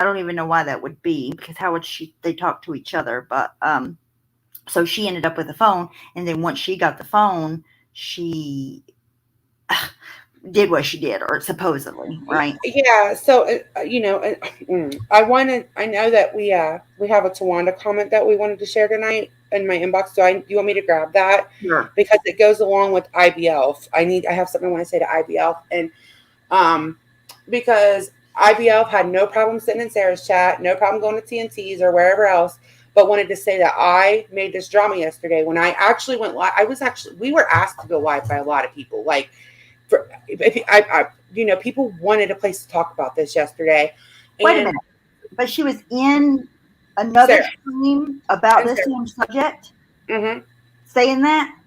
Speaker 2: I don't even know why that would be, because how would they talk to each other? But so she ended up with the phone, and then once she got the phone, she did what she did, or supposedly, right?
Speaker 1: Yeah, so I know that we have a Tawanda comment that we wanted to share tonight in my inbox. So you want me to grab that
Speaker 2: Sure.
Speaker 1: because it goes along with IBL. I have something I want to say to IBL, and um because IBL had no problem sitting in Sarah's chat, no problem going to TNT's or wherever else, but wanted to say that I made this drama yesterday when I actually went live. We were asked to go live by a lot of people, like, if people wanted a place to talk about this yesterday,
Speaker 2: Wait a
Speaker 1: and
Speaker 2: minute. But she was in another
Speaker 1: Sarah
Speaker 2: stream about
Speaker 1: and
Speaker 2: this
Speaker 1: Sarah.
Speaker 2: same subject,
Speaker 1: Mm-hmm.
Speaker 2: saying that.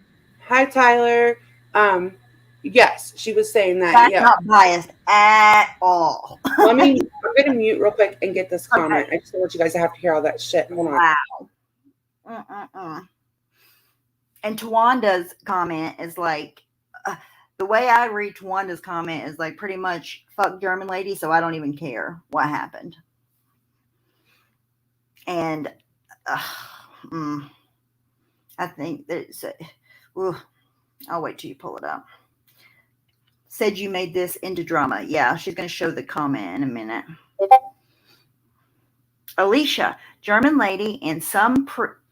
Speaker 1: Hi, Tyler. Um, yes, she was saying that.
Speaker 2: That's
Speaker 1: Yeah.
Speaker 2: not biased at all.
Speaker 1: I'm gonna mute real quick and get this
Speaker 2: Okay.
Speaker 1: comment. I just don't want you guys to have to hear all that shit. Hold on.
Speaker 2: Wow. Mm-mm-mm. And Tawanda's comment is like, the way I read Tawanda's comment is like pretty much fuck German lady, so I don't even care what happened. And uh, mm, I think that I'll wait till you pull it up. Said you made this into drama. Yeah, she's going to show the comment in a minute. Alicia, German lady, and some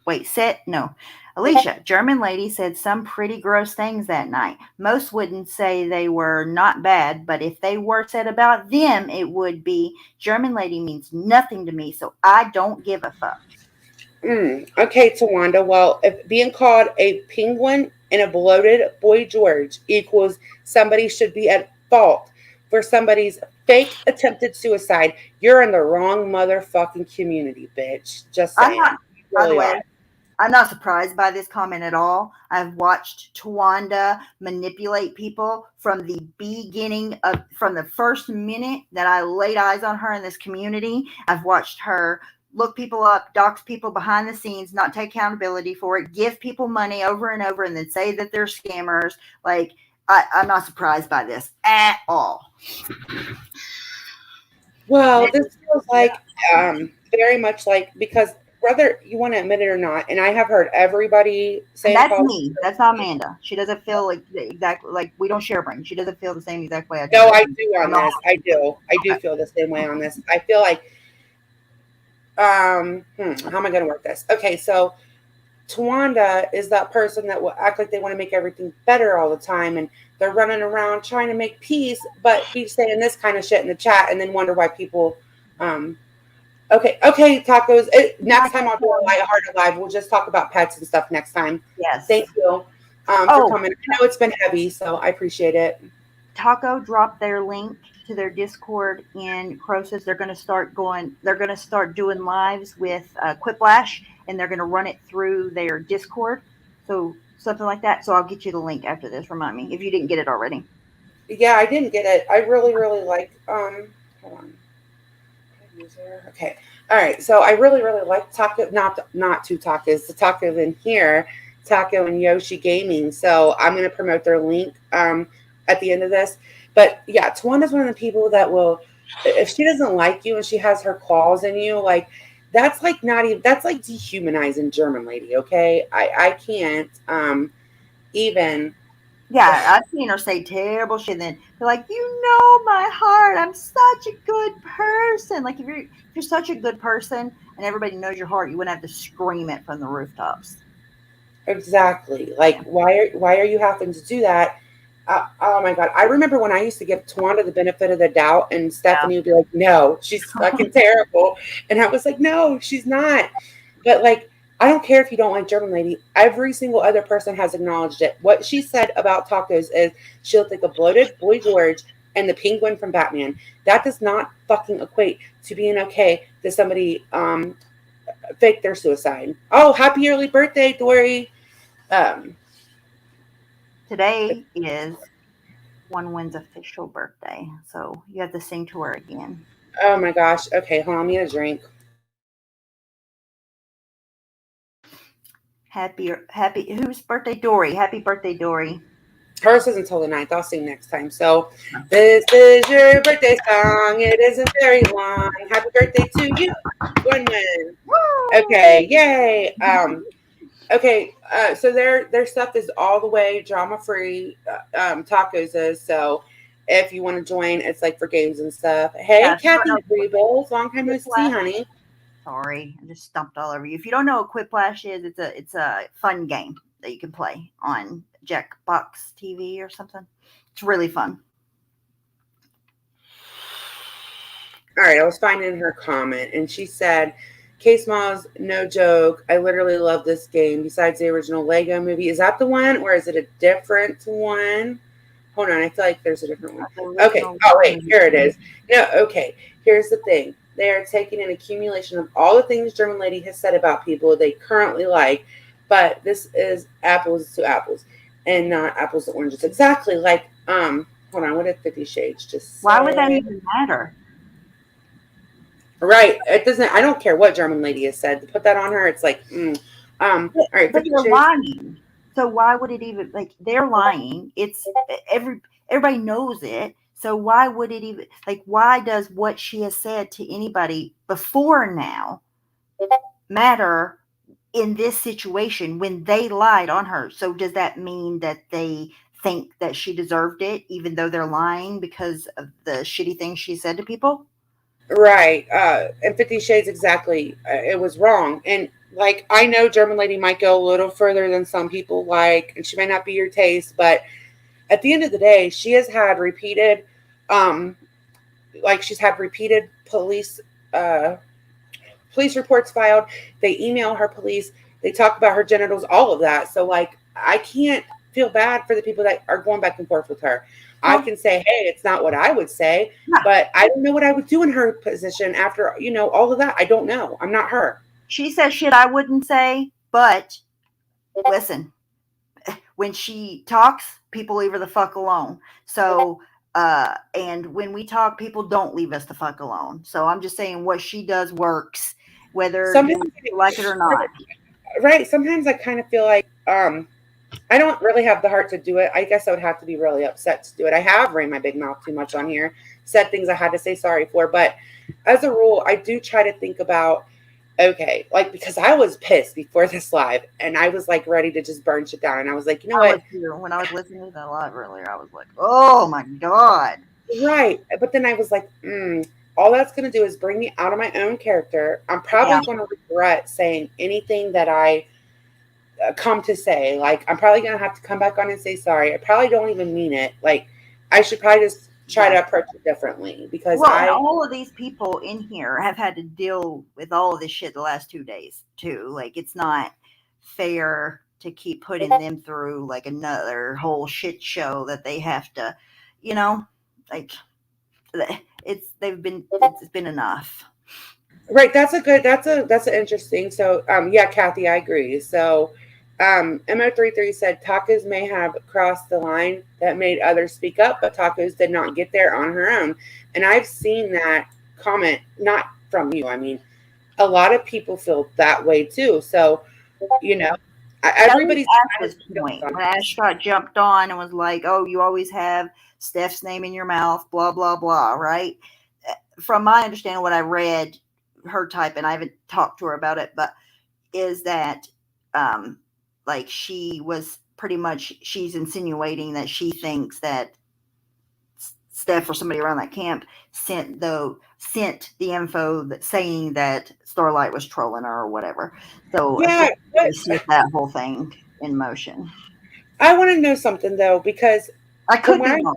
Speaker 2: wait said no. Alicia, German lady said some pretty gross things that night. Most wouldn't say they were not bad, but if they were said about them, it would be German lady means nothing to me, so I don't give a fuck.
Speaker 1: Okay, Tawanda. Well, if being called a penguin and a bloated boy George equals somebody should be at fault for somebody's fake attempted suicide, you're in the wrong motherfucking community, bitch. Just
Speaker 2: I'm not,
Speaker 1: saying. You
Speaker 2: by the
Speaker 1: really
Speaker 2: way,
Speaker 1: are.
Speaker 2: I'm not surprised by this comment at all. I've watched Tawanda manipulate people from the beginning of, from the first minute that I laid eyes on her in this community. I've watched her look people up, dox people behind the scenes, not take accountability for it, give people money over and over, and then say that they're scammers. Like, I'm not surprised by this at all.
Speaker 1: Well,
Speaker 2: Next,
Speaker 1: this feels like very much like because whether you want to admit it or not, and I have heard everybody
Speaker 2: and
Speaker 1: say in
Speaker 2: that's
Speaker 1: college.
Speaker 2: me. That's not Amanda. She doesn't feel like exactly like we don't share brain. She doesn't feel the same exact way I do.
Speaker 1: No,
Speaker 2: That's
Speaker 1: I
Speaker 2: me.
Speaker 1: do
Speaker 2: I'm
Speaker 1: on
Speaker 2: not
Speaker 1: this. I do. I do
Speaker 2: okay.
Speaker 1: feel the same way on this. I feel like how am I going to work this? Okay, so Tawanda is that person that will act like they want to make everything better all the time, and they're running around trying to make peace, but be saying this kind of shit in the chat, and then wonder why people. Um, okay, tacos. Next time I'll do a lighthearted live. We'll just talk about pets and stuff next time.
Speaker 2: Yes.
Speaker 1: Thank you for
Speaker 2: Oh,
Speaker 1: coming. I know it's been heavy, so I appreciate it.
Speaker 2: Taco dropped their link to their Discord in Croesus. They're going to start going. They're going to start doing lives with Quiplash, and they're going to run it through their Discord. So something like that. So I'll get you the link after this. Remind me if you didn't get it already.
Speaker 1: Yeah, I didn't get it. I really, really like. Hold on. User. Okay. All right. So I really, really like taco. Not two tacos. The taco in here, Taco and Yoshi Gaming. So I'm going to promote their link at the end of this. But yeah, Twanda's one of the people that will, if she doesn't like you and she has her claws in you, like that's like not even that's like dehumanizing German lady. Okay. I can't even.
Speaker 2: Yeah, I've seen her say terrible shit. And then they're like, "You know my heart. I'm such a good person." Like if you're such a good person and everybody knows your heart, you wouldn't have to scream it from the rooftops.
Speaker 1: Exactly.
Speaker 2: Yeah.
Speaker 1: Like, why are you having to do that? Oh my God. I remember when I used to give Tawanda the benefit of the doubt, and Stephanie would be like, no, she's fucking terrible. And I was like, no, she's not. But like, I don't care if you don't like German lady. Every single other person has acknowledged it. What she said about tacos is she looked like a bloated boy George and the penguin from Batman. That does not fucking equate to being okay that somebody faked their suicide. Oh, happy early birthday, Dory. Um,
Speaker 2: Today is One Win's official birthday, so you have to sing to her again.
Speaker 1: oh my gosh. Okay, hold on. Let me get a drink.
Speaker 2: Happy. Whose birthday? Dory. Happy birthday, Dory.
Speaker 1: Hers is until the ninth. I'll sing next time. So, this is your birthday song. It isn't very long. Happy birthday to you, Gwynwyn. Okay, yay. Okay, so their stuff is all the way drama free. Tacos is so. If you want to join, it's like for games and stuff.
Speaker 2: Yeah.
Speaker 1: Hey,
Speaker 2: If you don't
Speaker 1: Kathy
Speaker 2: know
Speaker 1: Breebles, long time no see,
Speaker 2: Quiplash,
Speaker 1: honey.
Speaker 2: sorry, I just stumped all over you. If you don't know what Quiplash is, it's a fun game that you can play on Jackbox TV or something. It's really fun.
Speaker 1: All right, I was finding her comment, and she said, "Case Moss, no joke. I literally love this game. Besides the original Lego movie, is that the one, or is it a different one? Hold on, I feel like there's a different one.
Speaker 2: The
Speaker 1: Okay.
Speaker 2: original
Speaker 1: Oh wait,
Speaker 2: movie.
Speaker 1: here it is. No, okay. Here's the thing. They are taking an accumulation of all the things German lady has said about people they currently like, but this is apples to apples, and not apples to oranges. Exactly. Like hold on. What did 50 Shades just
Speaker 2: Why would that
Speaker 1: say?
Speaker 2: even matter?
Speaker 1: Right. It doesn't. I don't care what German lady has said. To put that on her, it's like,
Speaker 2: But,
Speaker 1: all right.
Speaker 2: but
Speaker 1: 50
Speaker 2: they're
Speaker 1: Shades.
Speaker 2: lying. So why would it even like they're lying? It's everybody knows it. So why would it even like why does what she has said to anybody before now matter in this situation when they lied on her? So does that mean that they think that she deserved it even though they're lying because of the shitty things she said to people?
Speaker 1: Right. And 50 Shades, exactly. It was wrong. And like, I know German Lady might go a little further than some people like, and she may not be your taste, but at the end of the day, she has had repeated, um, she's had repeated uh, police reports filed. They email her police. They talk about her genitals, all of that. So like, I can't feel bad for the people that are going back and forth with her. I
Speaker 2: Well,
Speaker 1: can say, hey, it's not what I would say,
Speaker 2: no.
Speaker 1: but I don't know what I would do in her position after, all of that. I don't know. I'm not her.
Speaker 2: She says shit I wouldn't say, but listen, when she talks, people leave her the fuck alone. So, and when we talk, people don't leave us the fuck alone. So I'm just saying what she does works, whether
Speaker 1: Sometimes,
Speaker 2: you like it or not.
Speaker 1: right. Sometimes I kind of feel like, I don't really have the heart to do it. I guess I would have to be really upset to do it. I have ran my big mouth too much on here, said things I had to say sorry for. But as a rule, I do try to think about, okay, like, because I was pissed before this live and I was like ready to just burn shit down. And I was like, you know
Speaker 2: I was
Speaker 1: what?
Speaker 2: here when I was listening to that live earlier. I was like, oh my God.
Speaker 1: Right. But then I was like, all that's going to do is bring me out of my own character. I'm probably
Speaker 2: Yeah.
Speaker 1: going to regret saying anything that I come to say. Like, I'm probably going to have to come back on and say sorry. I probably don't even mean it. Like, I should probably just try to
Speaker 2: Exactly.
Speaker 1: approach it differently because
Speaker 2: Well, and all of these people in here have had to deal with all of this shit the last 2 days too. Like it's not fair to keep putting them through like another whole shit show that they have to, you know, like it's been enough.
Speaker 1: right. That's an interesting. So, yeah, Kathy, I agree. So, Mo33 said tacos may have crossed the line that made others speak up, but tacos did not get there on her own. And I've seen that comment, not from you. I mean, a lot of people feel that way too. So, you know,
Speaker 2: That was
Speaker 1: everybody's entitled
Speaker 2: Ash's
Speaker 1: to feelings
Speaker 2: point
Speaker 1: on
Speaker 2: when Ash
Speaker 1: this.
Speaker 2: got jumped on and was like, "Oh, you always have Steph's name in your mouth," blah blah blah. Right? From my understanding, what I read, her type, and I haven't talked to her about it, but is that um like she was pretty much she's insinuating that she thinks that Steph or somebody around that camp sent the info that saying that Starlight was trolling her or whatever. So
Speaker 1: Yeah,
Speaker 2: essentially set that whole thing in motion.
Speaker 1: I want to know something though, because
Speaker 2: I
Speaker 1: from
Speaker 2: could
Speaker 1: what
Speaker 2: be
Speaker 1: I'm
Speaker 2: wrong.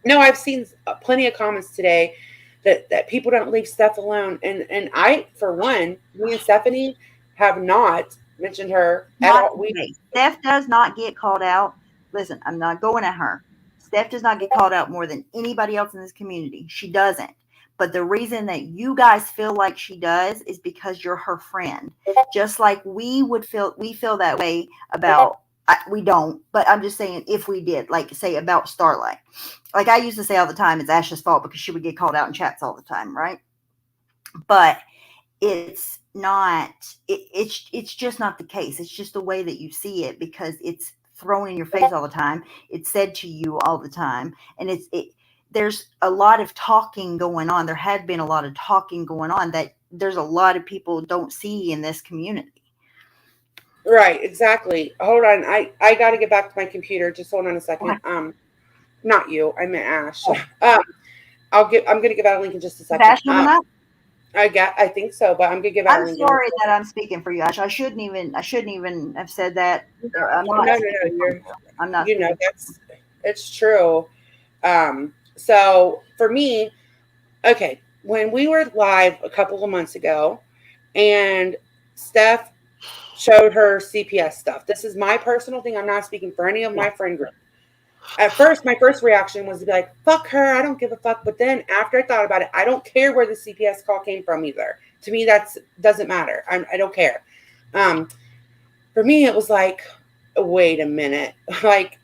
Speaker 1: no, I've seen plenty of comments today that people don't leave Steph alone, and I, for one, me and Stephanie have not mentioned her at
Speaker 2: Not
Speaker 1: all. We
Speaker 2: today. Steph does not get called out. Listen, I'm not going at her. Steph does not get called out more than anybody else in this community. She doesn't. But the reason that you guys feel like she does is because you're her friend. Just like we feel that way about, we don't, but I'm just saying if we did, like say about Starlight. Like I used to say all the time, it's Ash's fault because she would get called out in chats all the time, right? But it's not it's just not the case. It's just the way that you see it because it's thrown in your face all the time. It's said to you all the time, and there's a lot of talking going on. There had been a lot of talking going on that there's a lot of people don't see in this community.
Speaker 1: right, exactly. Hold on, I got to get back to my computer. Just hold on a second.
Speaker 2: Okay.
Speaker 1: Not you. I meant Ash.
Speaker 2: Oh,
Speaker 1: I'm gonna give out a link in just a
Speaker 2: is
Speaker 1: second.
Speaker 2: Ash coming up?
Speaker 1: I think so, but I'm gonna give out a
Speaker 2: I'm
Speaker 1: link in.
Speaker 2: sorry that I'm speaking for you, Ash. I shouldn't even have said that. I'm
Speaker 1: No,
Speaker 2: not
Speaker 1: no, no.
Speaker 2: speaking for you. I'm not speaking.
Speaker 1: That's it's true. So for me, okay, when we were live a couple of months ago, and Steph showed her CPS stuff. This is my personal thing. I'm not speaking for any of
Speaker 2: Yeah.
Speaker 1: my friend group. At first, my first reaction was to be like, fuck her, I don't give a fuck. But then after I thought about it, I don't care where the CPS call came from either. To me, that's doesn't matter. I don't care. Um, for me, it was like, wait a minute. Like,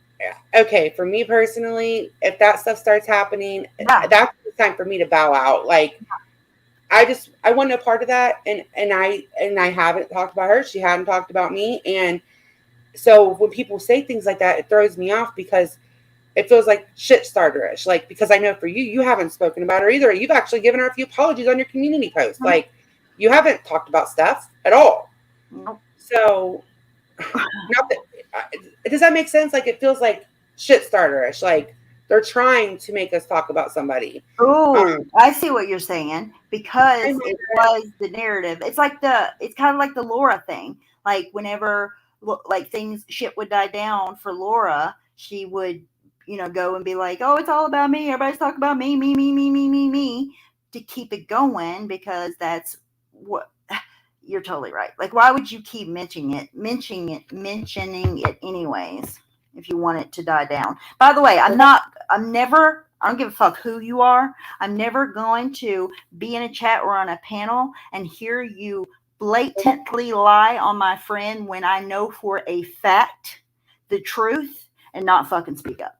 Speaker 1: okay, for me personally, if that stuff starts happening,
Speaker 2: Yeah.
Speaker 1: that's the time for me to bow out. Like, I wasn't a part of that, and I haven't talked about her. She hadn't talked about me, and so when people say things like that, it throws me off because it feels like shit starterish. Like, because I know for you, you haven't spoken about her either. You've actually given her a few apologies on your community post.
Speaker 2: Mhm.
Speaker 1: Like, you haven't talked about stuff at all.
Speaker 2: Nope.
Speaker 1: So, not that does that make sense? Like, it feels like shit starterish. Like, They're trying to make us talk about somebody.
Speaker 2: Oh,
Speaker 1: Um,
Speaker 2: I see what you're saying
Speaker 1: I
Speaker 2: because
Speaker 1: hate
Speaker 2: it
Speaker 1: it.
Speaker 2: was the narrative. It's kind of like the Laura thing. Like whenever like things shit would die down for Laura, she would, go and be like, "Oh, it's all about me. Everybody's talking about me, me, me, me, me, me, me," to keep it going because that's what you're totally right. Like, why would you keep mentioning it anyways if you want it to die down? By the way, I'm never, I don't give a fuck who you are. I'm never going to be in a chat or on a panel and hear you blatantly lie on my friend when I know for a fact the truth and not fucking speak up.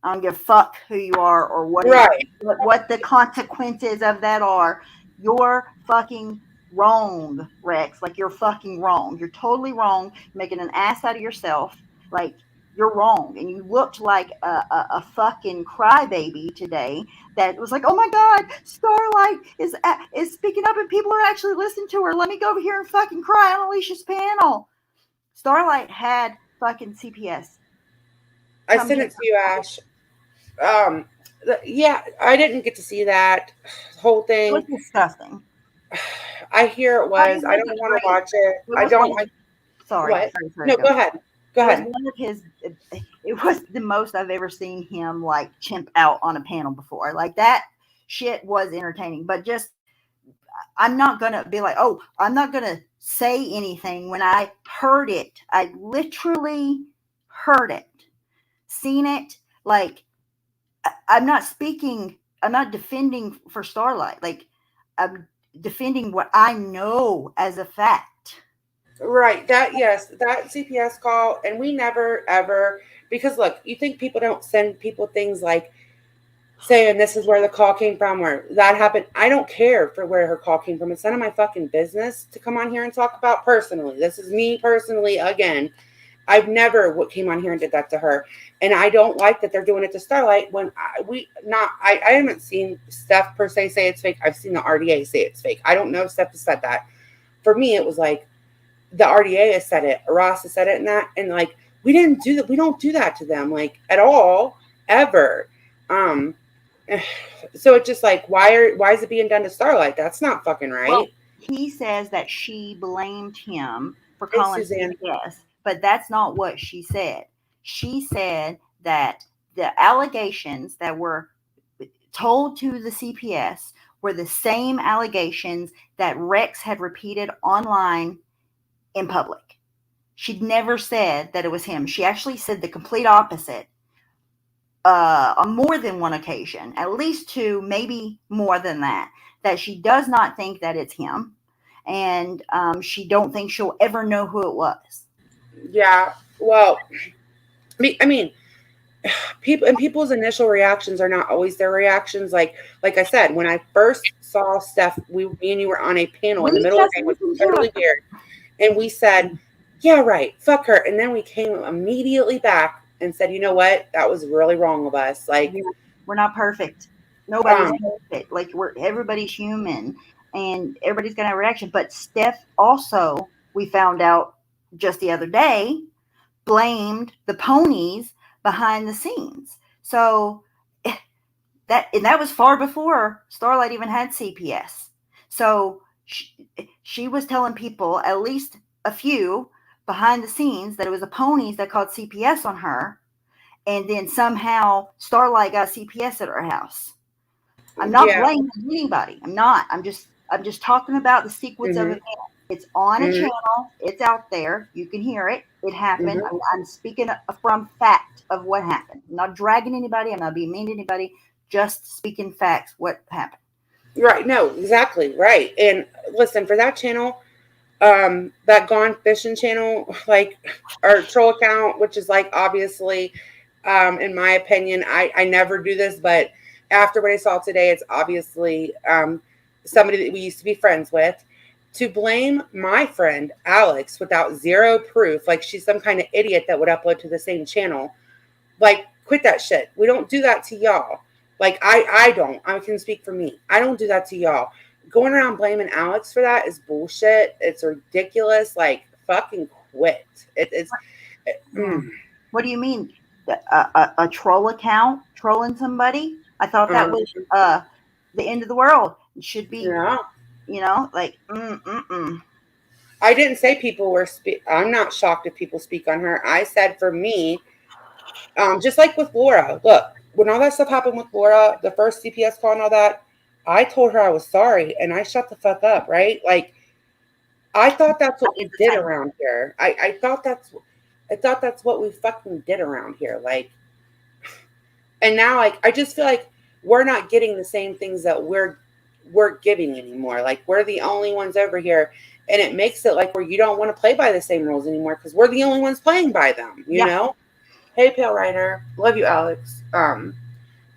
Speaker 2: I don't give a fuck who you are or
Speaker 1: Right.
Speaker 2: what the consequences of that are. You're fucking wrong, Rex. Like you're fucking wrong. You're totally wrong. You're making an ass out of yourself. Like you're wrong. And you looked like a fucking crybaby today that was like, oh my God, Starlight is speaking up and people are actually listening to her. Let me go over here and fucking cry on Alicia's panel. Starlight had fucking CPS.
Speaker 1: I
Speaker 2: Come
Speaker 1: sent
Speaker 2: here.
Speaker 1: it to you, Ash. Um, yeah, I didn't get to see that whole
Speaker 2: It was
Speaker 1: thing.
Speaker 2: disgusting.
Speaker 1: I hear it
Speaker 2: But
Speaker 1: was.
Speaker 2: it
Speaker 1: I
Speaker 2: was
Speaker 1: don't
Speaker 2: a
Speaker 1: want to
Speaker 2: great,
Speaker 1: watch it.
Speaker 2: it
Speaker 1: I
Speaker 2: was one
Speaker 1: don't
Speaker 2: of,
Speaker 1: like
Speaker 2: sorry,
Speaker 1: what?
Speaker 2: sorry, sorry,
Speaker 1: No,
Speaker 2: go.
Speaker 1: go ahead. Go
Speaker 2: It was
Speaker 1: ahead.
Speaker 2: one of his, it was the most I've ever seen him like chimp out on a panel before. Like that shit was entertaining, but just, I'm not going to be like, oh, I'm not going to say anything when I heard it. I literally heard it, seen it. Like, I'm not speaking, I'm not defending for Starlight. Like, I'm defending what I know as a fact.
Speaker 1: Right. That yes, that CPS call, and we never ever because look, you think people don't send people things like saying this is where the call came from or that happened. I don't care for where her call came from. It's none of my fucking business to come on here and talk about personally. This is me personally again. I've never what came on here and did that to her, and I don't like that they're doing it to Starlight when I haven't seen Steph per se say it's fake. I've seen the RDA say it's fake. I don't know if Steph has said that. For me, it was like the RDA has said it, Ross has said it, and like we didn't do that. We don't do that to them like at all ever. Um, so it's just like why is it being done to Starlight? That's not fucking
Speaker 2: Well,
Speaker 1: right.
Speaker 2: he says that she blamed him for
Speaker 1: Hey,
Speaker 2: calling
Speaker 1: Suzanne.
Speaker 2: CPS, but that's not what she said. She said that the allegations that were told to the CPS were the same allegations that Rex had repeated online in public. She'd never said that it was him. She actually said the complete opposite on more than one occasion, at least two, maybe more than that, that she does not think that it's him, and she don't think she'll ever know who it was.
Speaker 1: Yeah. Well, I mean, people's initial reactions are not always their reactions. Like I said, when I first saw Steph, me and you were on a panel in the
Speaker 2: We
Speaker 1: middle of
Speaker 2: just
Speaker 1: the game, which was
Speaker 2: listened to
Speaker 1: totally weird, and we said, "Yeah, right, fuck her," and then we came immediately back and said, "You know what? That was really wrong of us." Like,
Speaker 2: it. We're not perfect. Nobody's
Speaker 1: um,
Speaker 2: perfect. Like everybody's human, and everybody's gonna have a reaction. But Steph also, we found out just the other day, blamed the ponies behind the scenes. So that was far before Starlight even had CPS. So she was telling people, at least a few behind the scenes, that it was the ponies that called CPS on her, and then somehow Starlight got CPS at her house. I'm not
Speaker 1: yeah,
Speaker 2: blaming anybody. I'm not. I'm just talking about the sequence of
Speaker 1: hmm
Speaker 2: events. It's on a
Speaker 1: hmm
Speaker 2: channel. It's out there. You can hear it. It happened.
Speaker 1: hmm
Speaker 2: I'm speaking from fact of what happened. I'm not dragging anybody. I'm not being mean to anybody. Just speaking facts. What happened?
Speaker 1: right, no, exactly, right. And listen, for that channel, that Gone Fishing channel, like our troll account, which is like obviously, in my opinion, I never do this, but after what I saw today, it's obviously somebody that we used to be friends with. To blame my friend Alex without zero proof, like she's some kind of idiot that would upload to the same channel. Like, quit that shit. We don't do that to y'all. Like, I don't. I can speak for me. I don't do that to y'all. Going around blaming Alex for that is bullshit. It's ridiculous. Like, fucking quit. It's
Speaker 2: Hmm. What do you mean? a troll account trolling somebody. I thought that
Speaker 1: Um,
Speaker 2: was the end of the world. It should be,
Speaker 1: yeah.
Speaker 2: like
Speaker 1: I didn't say people were. I'm not shocked if people speak on her. I said for me, just like with Laura. Look, when all that stuff happened with Laura, the first CPS call and all that, I told her I was sorry, and I shut the fuck up. Right? Like I thought that's
Speaker 2: I
Speaker 1: what
Speaker 2: did
Speaker 1: we
Speaker 2: the
Speaker 1: did
Speaker 2: same.
Speaker 1: around here. I thought that's what we fucking did around here. Like, and now like I just feel like we're not getting the same things that we're giving anymore. Like we're the only ones over here, and it makes it like where you don't want to play by the same rules anymore because we're the only ones playing by them. You
Speaker 2: Yeah,
Speaker 1: know? Hey, Pale Rider, love you, Alex.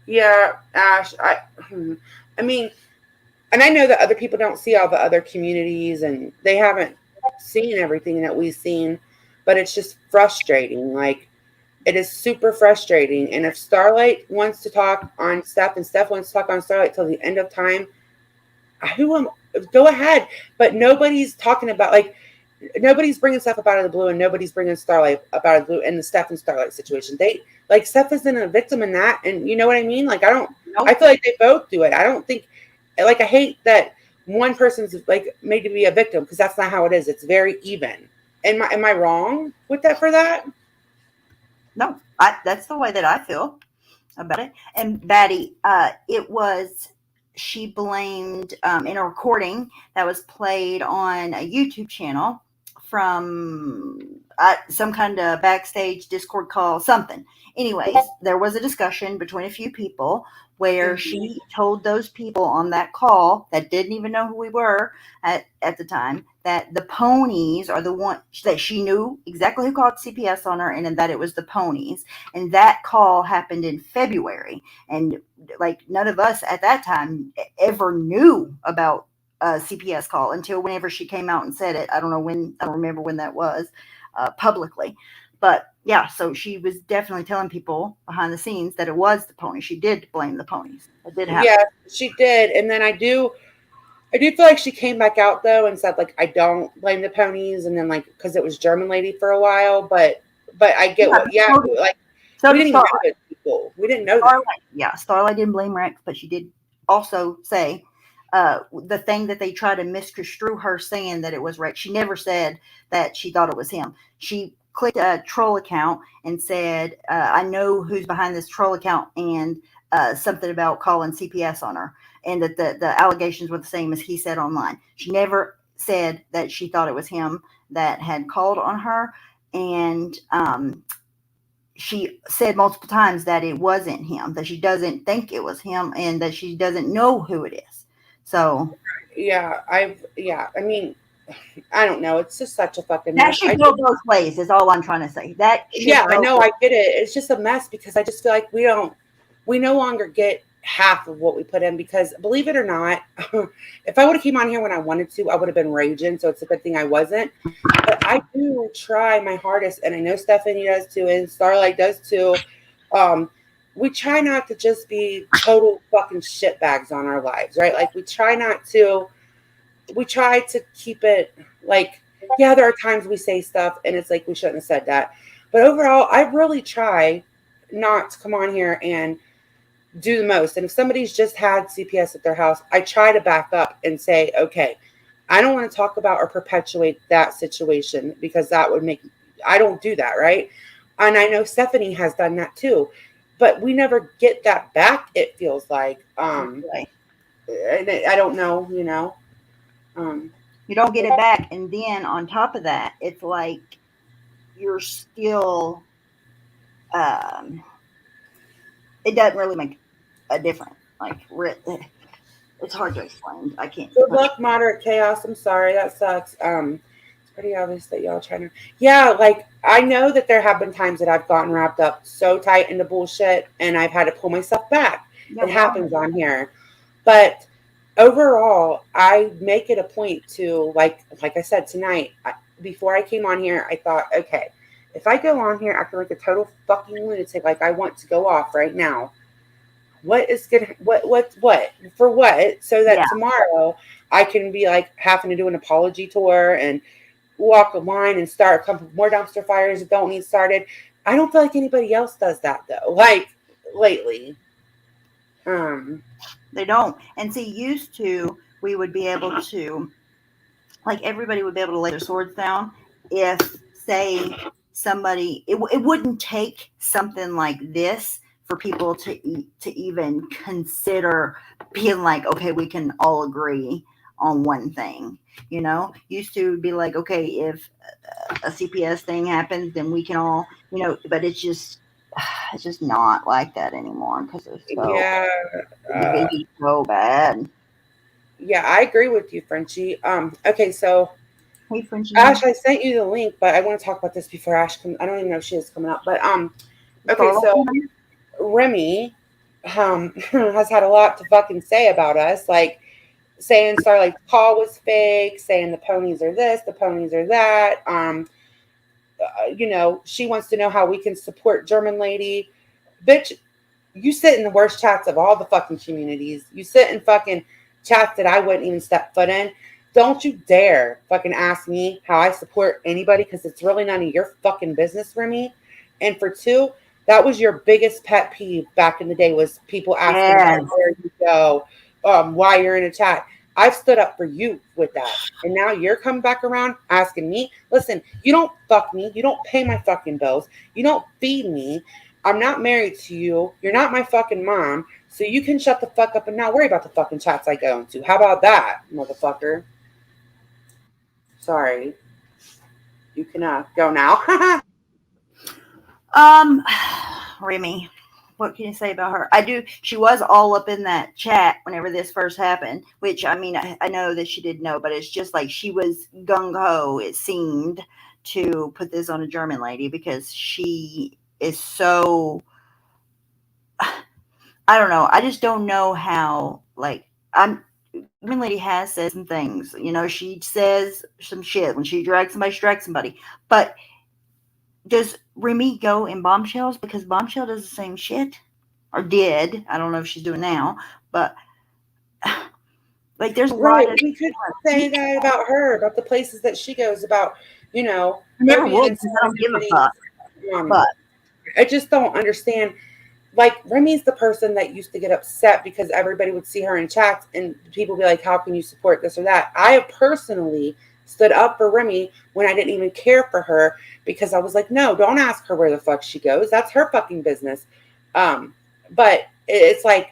Speaker 1: Yeah, Ash. I mean, and I know that other people don't see all the other communities, and they haven't seen everything that we've seen, but it's just frustrating. Like it is super frustrating. And if Starlight wants to talk on Steph and Steph wants to talk on Starlight till the end of time, who am go ahead. But nobody's talking about like nobody's bringing stuff up out of the blue, and nobody's bringing Starlight up out of the blue in the Steph and Starlight situation. They like Steph isn't a victim in that, and you know what I mean. Like I don't. I
Speaker 2: nope,
Speaker 1: feel like they both do it. I don't think like I hate that one person's like made to be a victim because that's not how it is. It's very even. Am I wrong with that for that?
Speaker 2: no. That's the way that I feel about it. And Batty, it was she blamed in a recording that was played on a YouTube channel from some kind of backstage Discord call, something. Anyways, there was a discussion between a few people where
Speaker 1: Mm-hmm.
Speaker 2: she told those people on that call that didn't even know who we were at the time that the ponies are the one that she knew exactly who called CPS on her and that it was the ponies, and that call happened in February, and like none of us at that time ever knew about a CPS call until whenever she came out and said it. I don't know when, I don't remember when that was publicly, but yeah, so she was definitely telling people behind the scenes that it was the pony. She did blame the ponies. It did happen.
Speaker 1: Yeah, she did. And then I do feel like she came back out though and said like I don't blame the ponies, and then like because it was German lady for a while, but I get
Speaker 2: Yeah,
Speaker 1: what yeah
Speaker 2: so did,
Speaker 1: like
Speaker 2: so
Speaker 1: we
Speaker 2: did
Speaker 1: didn't even
Speaker 2: Starlight.
Speaker 1: know those people. We didn't know them.
Speaker 2: Starlight, yeah, Starlight didn't blame Rex, but she did also say the thing that they try to misconstrue her saying that it was Rex. She never said that she thought it was him. She clicked a troll account and said, "I know who's behind this troll account," and something about calling CPS on her, and that the allegations were the same as he said online. She never said that she thought it was him that had called on her, and she said multiple times that it wasn't him, that she doesn't think it was him, and that she doesn't know who it is. So
Speaker 1: Yeah, I mean, I don't know. It's just such a fucking
Speaker 2: that
Speaker 1: mess.
Speaker 2: should go both ways, is all I'm trying to say. That
Speaker 1: Yeah,
Speaker 2: should
Speaker 1: I
Speaker 2: go
Speaker 1: know,
Speaker 2: both.
Speaker 1: I get it. It's just a mess because I just feel like we no longer get half of what we put in because believe it or not, if I would have came on here when I wanted to, I would have been raging. So it's a good thing I wasn't. But I do try my hardest, and I know Stephanie does too, and Starlight does too. Um, we try not to just be total fucking shitbags on our lives, right? Like we try to keep it like, yeah, there are times we say stuff and it's like we shouldn't have said that. But overall, I really try not to come on here and do the most. And if somebody's just had CPS at their house, I try to back up and say, okay, I don't want to talk about or perpetuate that situation because that would make, I don't do that, right? And I know Stephanie has done that too, but we never get that back, it feels like.
Speaker 2: Anyway,
Speaker 1: And I don't know, Um,
Speaker 2: you don't get it back, and then on top of that, it's like you're still. Um, it doesn't really make a difference. Like it's hard to explain. I can't
Speaker 1: Good
Speaker 2: put.
Speaker 1: luck, moderate chaos. I'm sorry, that sucks. It's pretty obvious that y'all trying to. Yeah, like I know that there have been times that I've gotten wrapped up so tight into bullshit, and I've had to pull myself back.
Speaker 2: Yeah,
Speaker 1: It
Speaker 2: we all.
Speaker 1: happens on here, but overall, I make it a point to like I said tonight. Before I came on here, I thought, okay, if I go on here acting like a total fucking lunatic, like I want to go off right now, what is gonna what for what so
Speaker 2: Yeah,
Speaker 1: that tomorrow I can be like having to do an apology tour and walk a line and start a couple more dumpster fires that don't need started. I don't feel like anybody else does that though. Like lately. Um,
Speaker 2: They don't. And see, used to, we would be able to, like, everybody would be able to lay their swords down if, say, somebody, it wouldn't take something like this for people to even consider being like, okay, we can all agree on one thing. Used to be like, okay, if a CPS thing happens, then we can all, but it's just not like that anymore because it's so
Speaker 1: yeah, uh,
Speaker 2: maybe so bad.
Speaker 1: yeah, I agree with you, Frenchie. Okay, so
Speaker 2: Hey, Frenchie.
Speaker 1: Ash, I sent you the link, but I want to talk about this before Ash comes. I don't even know if she is coming up, but okay,
Speaker 2: Starlight.
Speaker 1: so Remy, has had a lot to fucking say about us, like saying Starlight's call was fake, saying the ponies are this, the ponies are that. She wants to know how we can support German lady. Bitch, you sit in the worst chats of all the fucking communities. You sit in fucking chats that I wouldn't even step foot in. Don't you dare fucking ask me how I support anybody because it's really none of your fucking business for me. And for two, that was your biggest pet peeve back in the day was people asking about
Speaker 2: Yes.
Speaker 1: where you go, why you're in a chat. I've stood up for you with that. And now you're coming back around asking me, listen, you don't fuck me. You don't pay my fucking bills. You don't feed me. I'm not married to you. You're not my fucking mom. So you can shut the fuck up and not worry about the fucking chats I go into. How about that, motherfucker? Sorry. You can go now.
Speaker 2: Um, Remy, what can you say about her? I do. She was all up in that chat whenever this first happened, which I mean, I know that she didn't know, but it's just like she was gung ho, it seemed, to put this on a German lady because she is so. I don't know. I just don't know how, like, German lady has said some things. She says some shit. When she drags somebody, she drags somebody. But does Remy go in Bombshells? Because Bombshell does the same shit, or did. I don't know if she's doing now, but like there's a lot
Speaker 1: Right.
Speaker 2: of.
Speaker 1: We could say that about her, about the places that she goes, about,
Speaker 2: I
Speaker 1: her
Speaker 2: never
Speaker 1: being
Speaker 2: would
Speaker 1: in
Speaker 2: because I don't give a fuck.
Speaker 1: celebrities. Um,
Speaker 2: But
Speaker 1: I just don't understand. Like Remy's the person that used to get upset because everybody would see her in chats and people would be like, how can you support this or that? I have personally stood up for Remy when I didn't even care for her because I was like, no, don't ask her where the fuck she goes. That's her fucking business. But it's like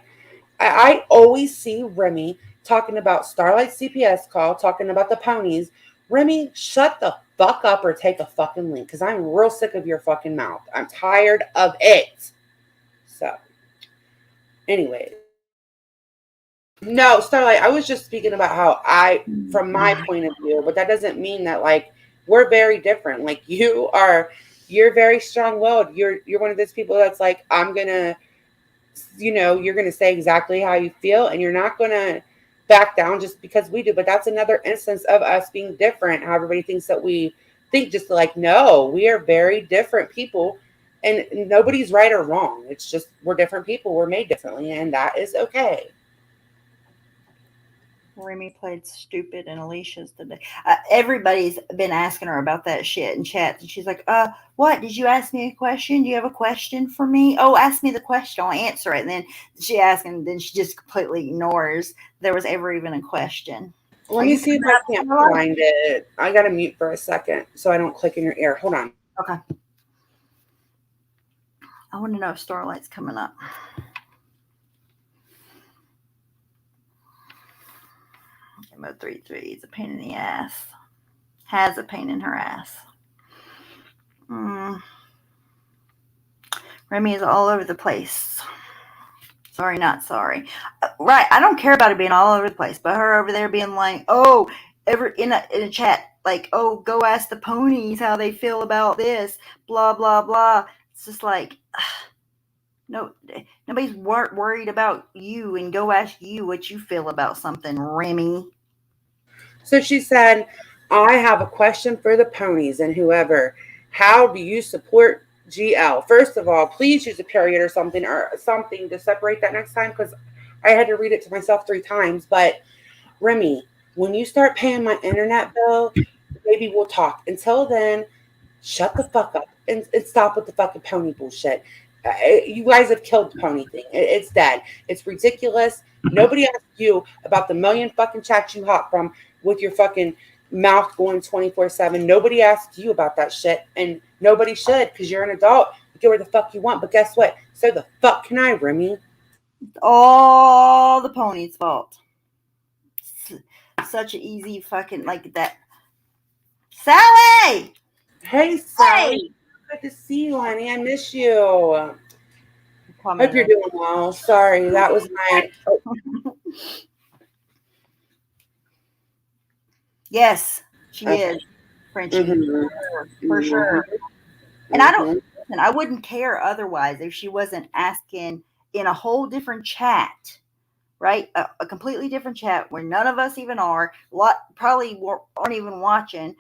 Speaker 1: I always see Remy talking about Starlight CPS call, talking about the ponies. Remy, shut the fuck up or take a fucking link because I'm real sick of your fucking mouth. I'm tired of it. So, anyways, no, Starlight, I was just speaking about how from my point of view, but that doesn't mean that like we're very different. Like you're very strong willed. You're one of those people that's like, I'm gonna, you're gonna say exactly how you feel, and you're not gonna back down just because we do. But that's another instance of us being different. How everybody thinks that we think just like, no, we are very different people, and nobody's right or wrong. It's just we're different people. We're made differently, and that is okay.
Speaker 2: Remy played stupid and Alicia's today. Everybody's been asking her about that shit in chats, and she's like, what? Did you ask me a question? Do you have a question for me? Oh, ask me the question. I'll answer it." And then she asks, and then she just completely ignores there was ever even a question.
Speaker 1: Let
Speaker 2: Are
Speaker 1: me
Speaker 2: you
Speaker 1: see if
Speaker 2: coming
Speaker 1: I
Speaker 2: up,
Speaker 1: can't
Speaker 2: Starlight?
Speaker 1: find it. I gotta mute for a second so I don't click in your ear. Hold on.
Speaker 2: Okay. I want to know if Starlight's coming up. Mo 33 is a pain in the ass. Has a pain in her ass. Mm. Remy is all over the place. Sorry, not sorry. Right, I don't care about it being all over the place, but her over there being like, oh, in a chat, like, oh, go ask the ponies how they feel about this, blah blah blah. It's just like, no, nobody's worried about you, and go ask you what you feel about something, Remy.
Speaker 1: So she said, I have a question for the ponies and whoever. How do you support GL? First of all, please use a period or something to separate that next time because I had to read it to myself 3 times. But Remy, when you start paying my internet bill, maybe we'll talk. Until then, shut the fuck up and stop with the fucking pony bullshit. You guys have killed the pony thing. It's dead. It's ridiculous. Nobody asked you about the million fucking chats you hop from with your fucking mouth going 24/7. Nobody asked you about that shit, and nobody should because you're an adult. You get where the fuck you want. But guess what? So the fuck can I, Remy?
Speaker 2: It's all the pony's fault. Such an easy fucking like that. Sally!
Speaker 1: Hey, Sally.
Speaker 2: Hey!
Speaker 1: Good to see you, honey. I miss you. Hope you're
Speaker 2: Commented.
Speaker 1: doing well. Sorry, that was my. Oh,
Speaker 2: Yes, she
Speaker 1: okay.
Speaker 2: is. Frenchie.
Speaker 1: Mm-hmm.
Speaker 2: For
Speaker 1: Mm-hmm.
Speaker 2: sure. And I don't
Speaker 1: Mm-hmm.
Speaker 2: listen, I wouldn't care otherwise if she wasn't asking in a whole different chat, right? A completely different chat where none of us even are. A lot probably aren't even watching.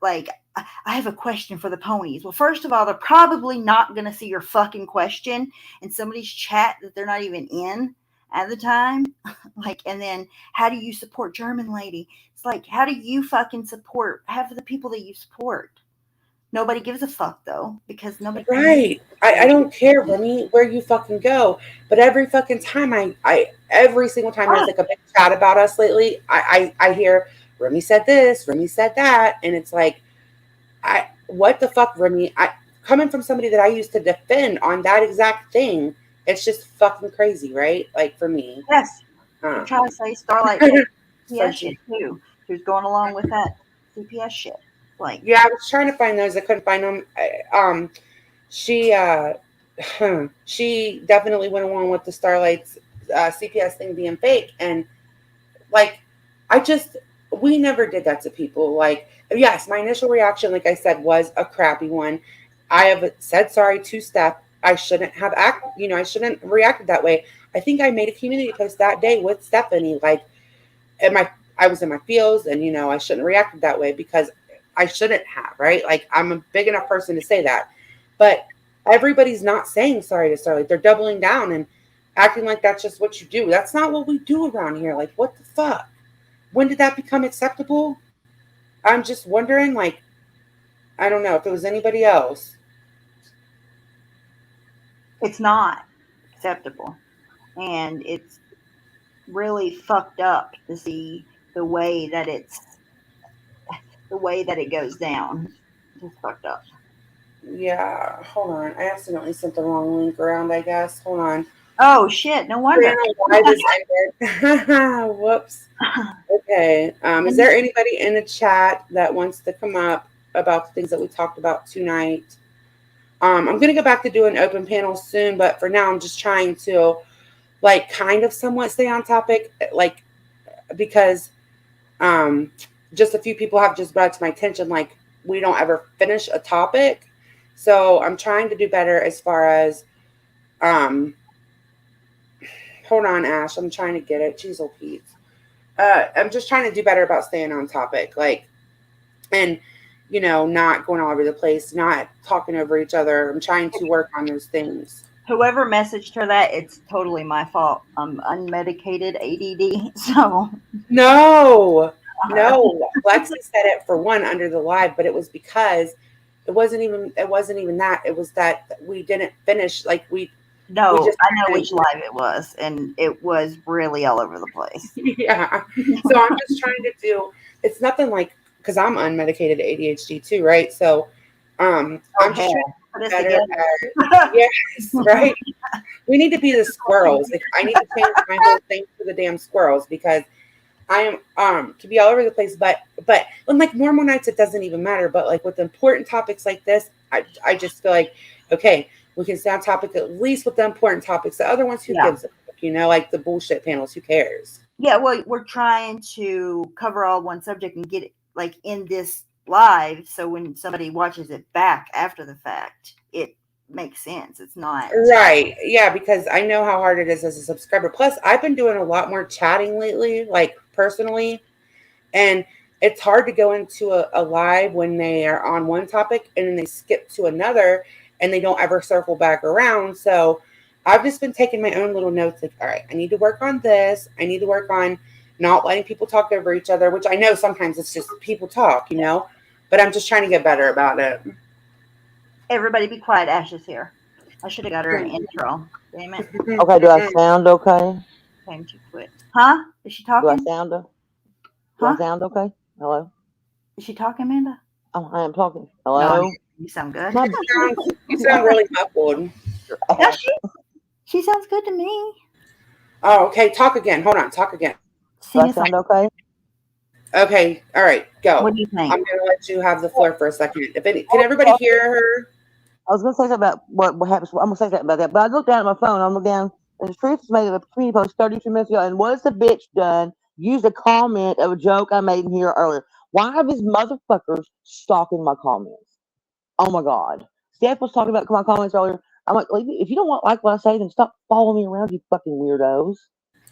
Speaker 2: Like, I have a question for the ponies. Well, first of all, they're probably not going to see your fucking question in somebody's chat that they're not even in at the time. Like, and then how do you support German lady? It's like, how do you fucking support half of the people that you support? Nobody gives a fuck though because nobody cares.
Speaker 1: Right. I don't care, Remy, where you fucking go. But every fucking time every single time there's like a big chat about us lately, I hear Remy said this, Remy said that. And it's like, what the fuck, Remy? Coming from somebody that I used to defend on that exact thing, it's just fucking crazy, right? Like for me.
Speaker 2: Yes, they're
Speaker 1: Um,
Speaker 2: trying to say Starlight had
Speaker 1: so
Speaker 2: CPS shit too. She was going along with that CPS shit. Like,
Speaker 1: yeah, I was trying to find those. I couldn't find them. She she definitely went along with the Starlight's CPS thing being fake, and like I just we never did that to people. Like yes, my initial reaction, like I said, was a crappy one. I have said sorry to Steph. I shouldn't have I shouldn't have reacted that way. I think I made a community post that day with Stephanie, like in my I was in my feels, and I shouldn't have reacted that way because I shouldn't have, right? Like I'm a big enough person to say that. But everybody's not saying sorry to Starlight. They're doubling down and acting like that's just what you do. That's not what we do around here. Like what the fuck? When did that become acceptable? I'm just wondering, like, I don't know if it was anybody else.
Speaker 2: it's not acceptable. And it's really fucked up to see the way that it goes down. Just fucked up.
Speaker 1: Yeah, hold on. I accidentally sent the wrong link around, I guess. Hold on.
Speaker 2: Oh shit, no
Speaker 1: I don't
Speaker 2: wonder.
Speaker 1: know why this ended. Whoops. Okay. Is there anybody in the chat that wants to come up about the things that we talked about tonight? I'm going to go back to doing open panels soon, but for now, I'm just trying to, like, kind of somewhat stay on topic, like, because um, just a few people have just brought to my attention, like, we don't ever finish a topic. So I'm trying to do better as far as, um, hold on, Ash. I'm trying to get it. Jeez, oh, Pete. I'm just trying to do better about staying on topic. Like, and not going all over the place, not talking over each other. I'm trying to work on those things.
Speaker 2: Whoever messaged her that, it's totally my fault. I'm unmedicated ADD, so
Speaker 1: No, Lexi said it for one under the live, but it was because it wasn't even that. It was that we didn't finish. Like we
Speaker 2: no,
Speaker 1: just
Speaker 2: I know
Speaker 1: kind
Speaker 2: which live it was, and it was really all over the place.
Speaker 1: yeah. So I'm just trying to do. It's nothing like because I'm unmedicated ADHD too, right? So
Speaker 2: Oh
Speaker 1: I'm just trying to
Speaker 2: hell, put
Speaker 1: be
Speaker 2: us
Speaker 1: better
Speaker 2: together.
Speaker 1: at yes, right. We need to be the squirrels. Like I need to change my whole thing to the damn squirrels because I am to be all over the place. But on like normal nights it doesn't even matter. But like with important topics like this, I just feel like okay, we can stay on topic at least with the important topics. The other ones, who
Speaker 2: Yeah.
Speaker 1: gives a fuck? Like the bullshit panels, who cares?
Speaker 2: Yeah, well, we're trying to cover all one subject and get it like in this live, so when somebody watches it back after the fact, it makes sense. It's not.
Speaker 1: Right. Yeah, because I know how hard it is as a subscriber. Plus, I've been doing a lot more chatting lately, like personally. And it's hard to go into a live when they are on one topic and then they skip to another and they don't ever circle back around. So I've just been taking my own little notes like, all right, I need to work on this. I need to work on not letting people talk over each other, which I know sometimes it's just people talk, but I'm just trying to get better about it.
Speaker 2: Everybody be quiet. Ash is here. I should have got her an intro. Damn it.
Speaker 3: Okay, do I sound okay?
Speaker 2: Came too quick. Huh? Is she
Speaker 3: Do I
Speaker 2: talking?
Speaker 3: sound do I
Speaker 2: Huh?
Speaker 3: sound okay? Hello?
Speaker 2: Is she talking, Amanda?
Speaker 3: Oh, I am talking.
Speaker 2: No,
Speaker 3: Hello?
Speaker 2: you sound good.
Speaker 3: My
Speaker 1: You sound really muffled.
Speaker 2: Does she sounds good to me.
Speaker 1: Oh, okay. Talk again. Hold on. Talk again.
Speaker 3: Do
Speaker 2: Sing
Speaker 3: I
Speaker 2: a song.
Speaker 3: sound okay?
Speaker 1: Okay. All right. Go.
Speaker 2: What do you think?
Speaker 1: I'm gonna let you have the floor for a second. Can everybody hear her?
Speaker 3: I was gonna say something about what happens. I'm gonna say something about that, but I looked down at my phone. I looked down, and the truth is made of a community post 32 minutes ago. And what's the bitch done? Used a comment of a joke I made in here earlier. Why are these motherfuckers stalking my comments? Oh my god. Steph was talking about my comments earlier. I'm like, if you don't like what I say, then stop following me around, you fucking weirdos.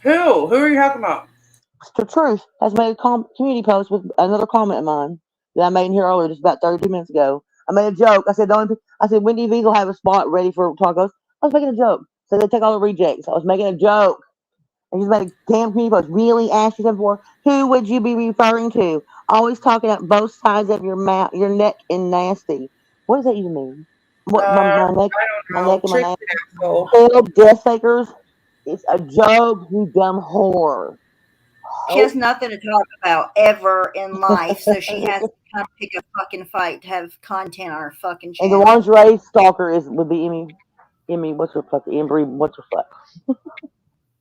Speaker 1: Who? Who are you talking about?
Speaker 3: The truth has made a community post with another comment of mine that I made in here earlier, just about 32 minutes ago. I made a joke. I said Wendy V's will have a spot ready for tacos. I was making a joke. So they take all the rejects. I was making a joke. And he's made a damn community post. Really ask yourself for who would you be referring to? Always talking out both sides of your mouth, your neck and nasty. What does that even mean? What
Speaker 1: I
Speaker 3: my
Speaker 1: don't
Speaker 3: neck
Speaker 1: know.
Speaker 3: and my
Speaker 1: Trick's
Speaker 3: nasty?
Speaker 1: an asshole.
Speaker 3: Failed death fakers. It's a joke, you dumb whore.
Speaker 2: She has nothing to talk about ever in life, so she has to kind of pick a fucking fight to have content on her fucking
Speaker 3: And the
Speaker 2: channel.
Speaker 3: lingerie stalker would be Emmy, what's her fuck? Embry, what's her fuck?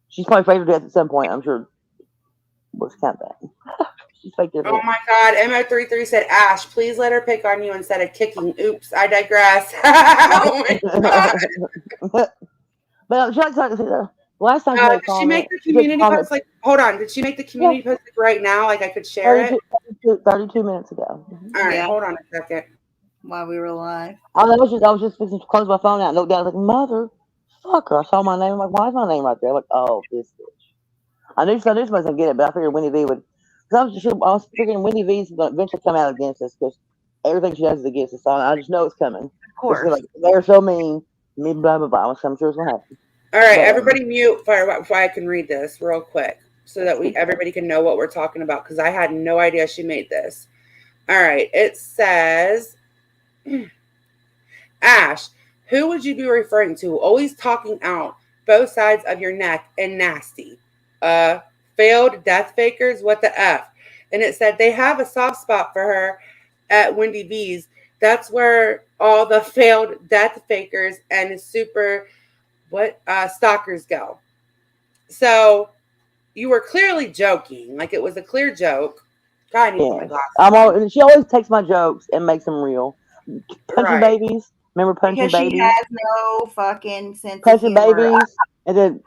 Speaker 3: She's probably faked her death at some point. I'm sure. What's kind of bad? She's faked her
Speaker 1: Oh
Speaker 3: death.
Speaker 1: my God. Mo33 said, Ash, please let her pick on you instead of kicking. Oops, I digress. Oh my God.
Speaker 3: But last time she made a
Speaker 1: Did she make
Speaker 3: comment,
Speaker 1: the
Speaker 3: she did a
Speaker 1: community
Speaker 3: comment.
Speaker 1: post? Like, hold on. Did she make the
Speaker 3: Yeah,
Speaker 1: community post like, right now? Like, I could share it?
Speaker 3: 32 minutes ago.
Speaker 1: All right,
Speaker 2: Yeah,
Speaker 1: hold on a second.
Speaker 2: while we were live.
Speaker 3: I was just fixing to close my phone out and looked down. I was like, mother, fucker. I saw my name. I'm like, why is my name right there? I'm like, oh, this bitch. I knew somebody was gonna get it, but I figured Winnie V would. Because I was figuring Winnie V's gonna eventually come out against us because everything she does is against us. So I just know it's coming.
Speaker 2: Of
Speaker 3: Because
Speaker 2: course.
Speaker 3: like they're so mean. Me blah blah blah. So I'm sure it's gonna happen.
Speaker 1: All right,
Speaker 3: But
Speaker 1: everybody mute before I can read this real quick so that everybody can know what we're talking about because I had no idea she made this. All right, it says, Ash, who would you be referring to? Always talking out both sides of your neck and nasty. Failed death fakers, what the F? And it said they have a soft spot for her at Wendy V's. That's where all the failed death fakers and super stalkers go. So you were clearly joking. Like it was a clear joke. God, I need to put my
Speaker 3: yes,
Speaker 1: glasses on.
Speaker 3: and she always takes my jokes and makes them real. Punching
Speaker 1: Right.
Speaker 3: babies. Remember punching
Speaker 2: Because she
Speaker 3: babies?
Speaker 2: has no fucking sense of
Speaker 3: Punching
Speaker 2: humor.
Speaker 3: babies, and then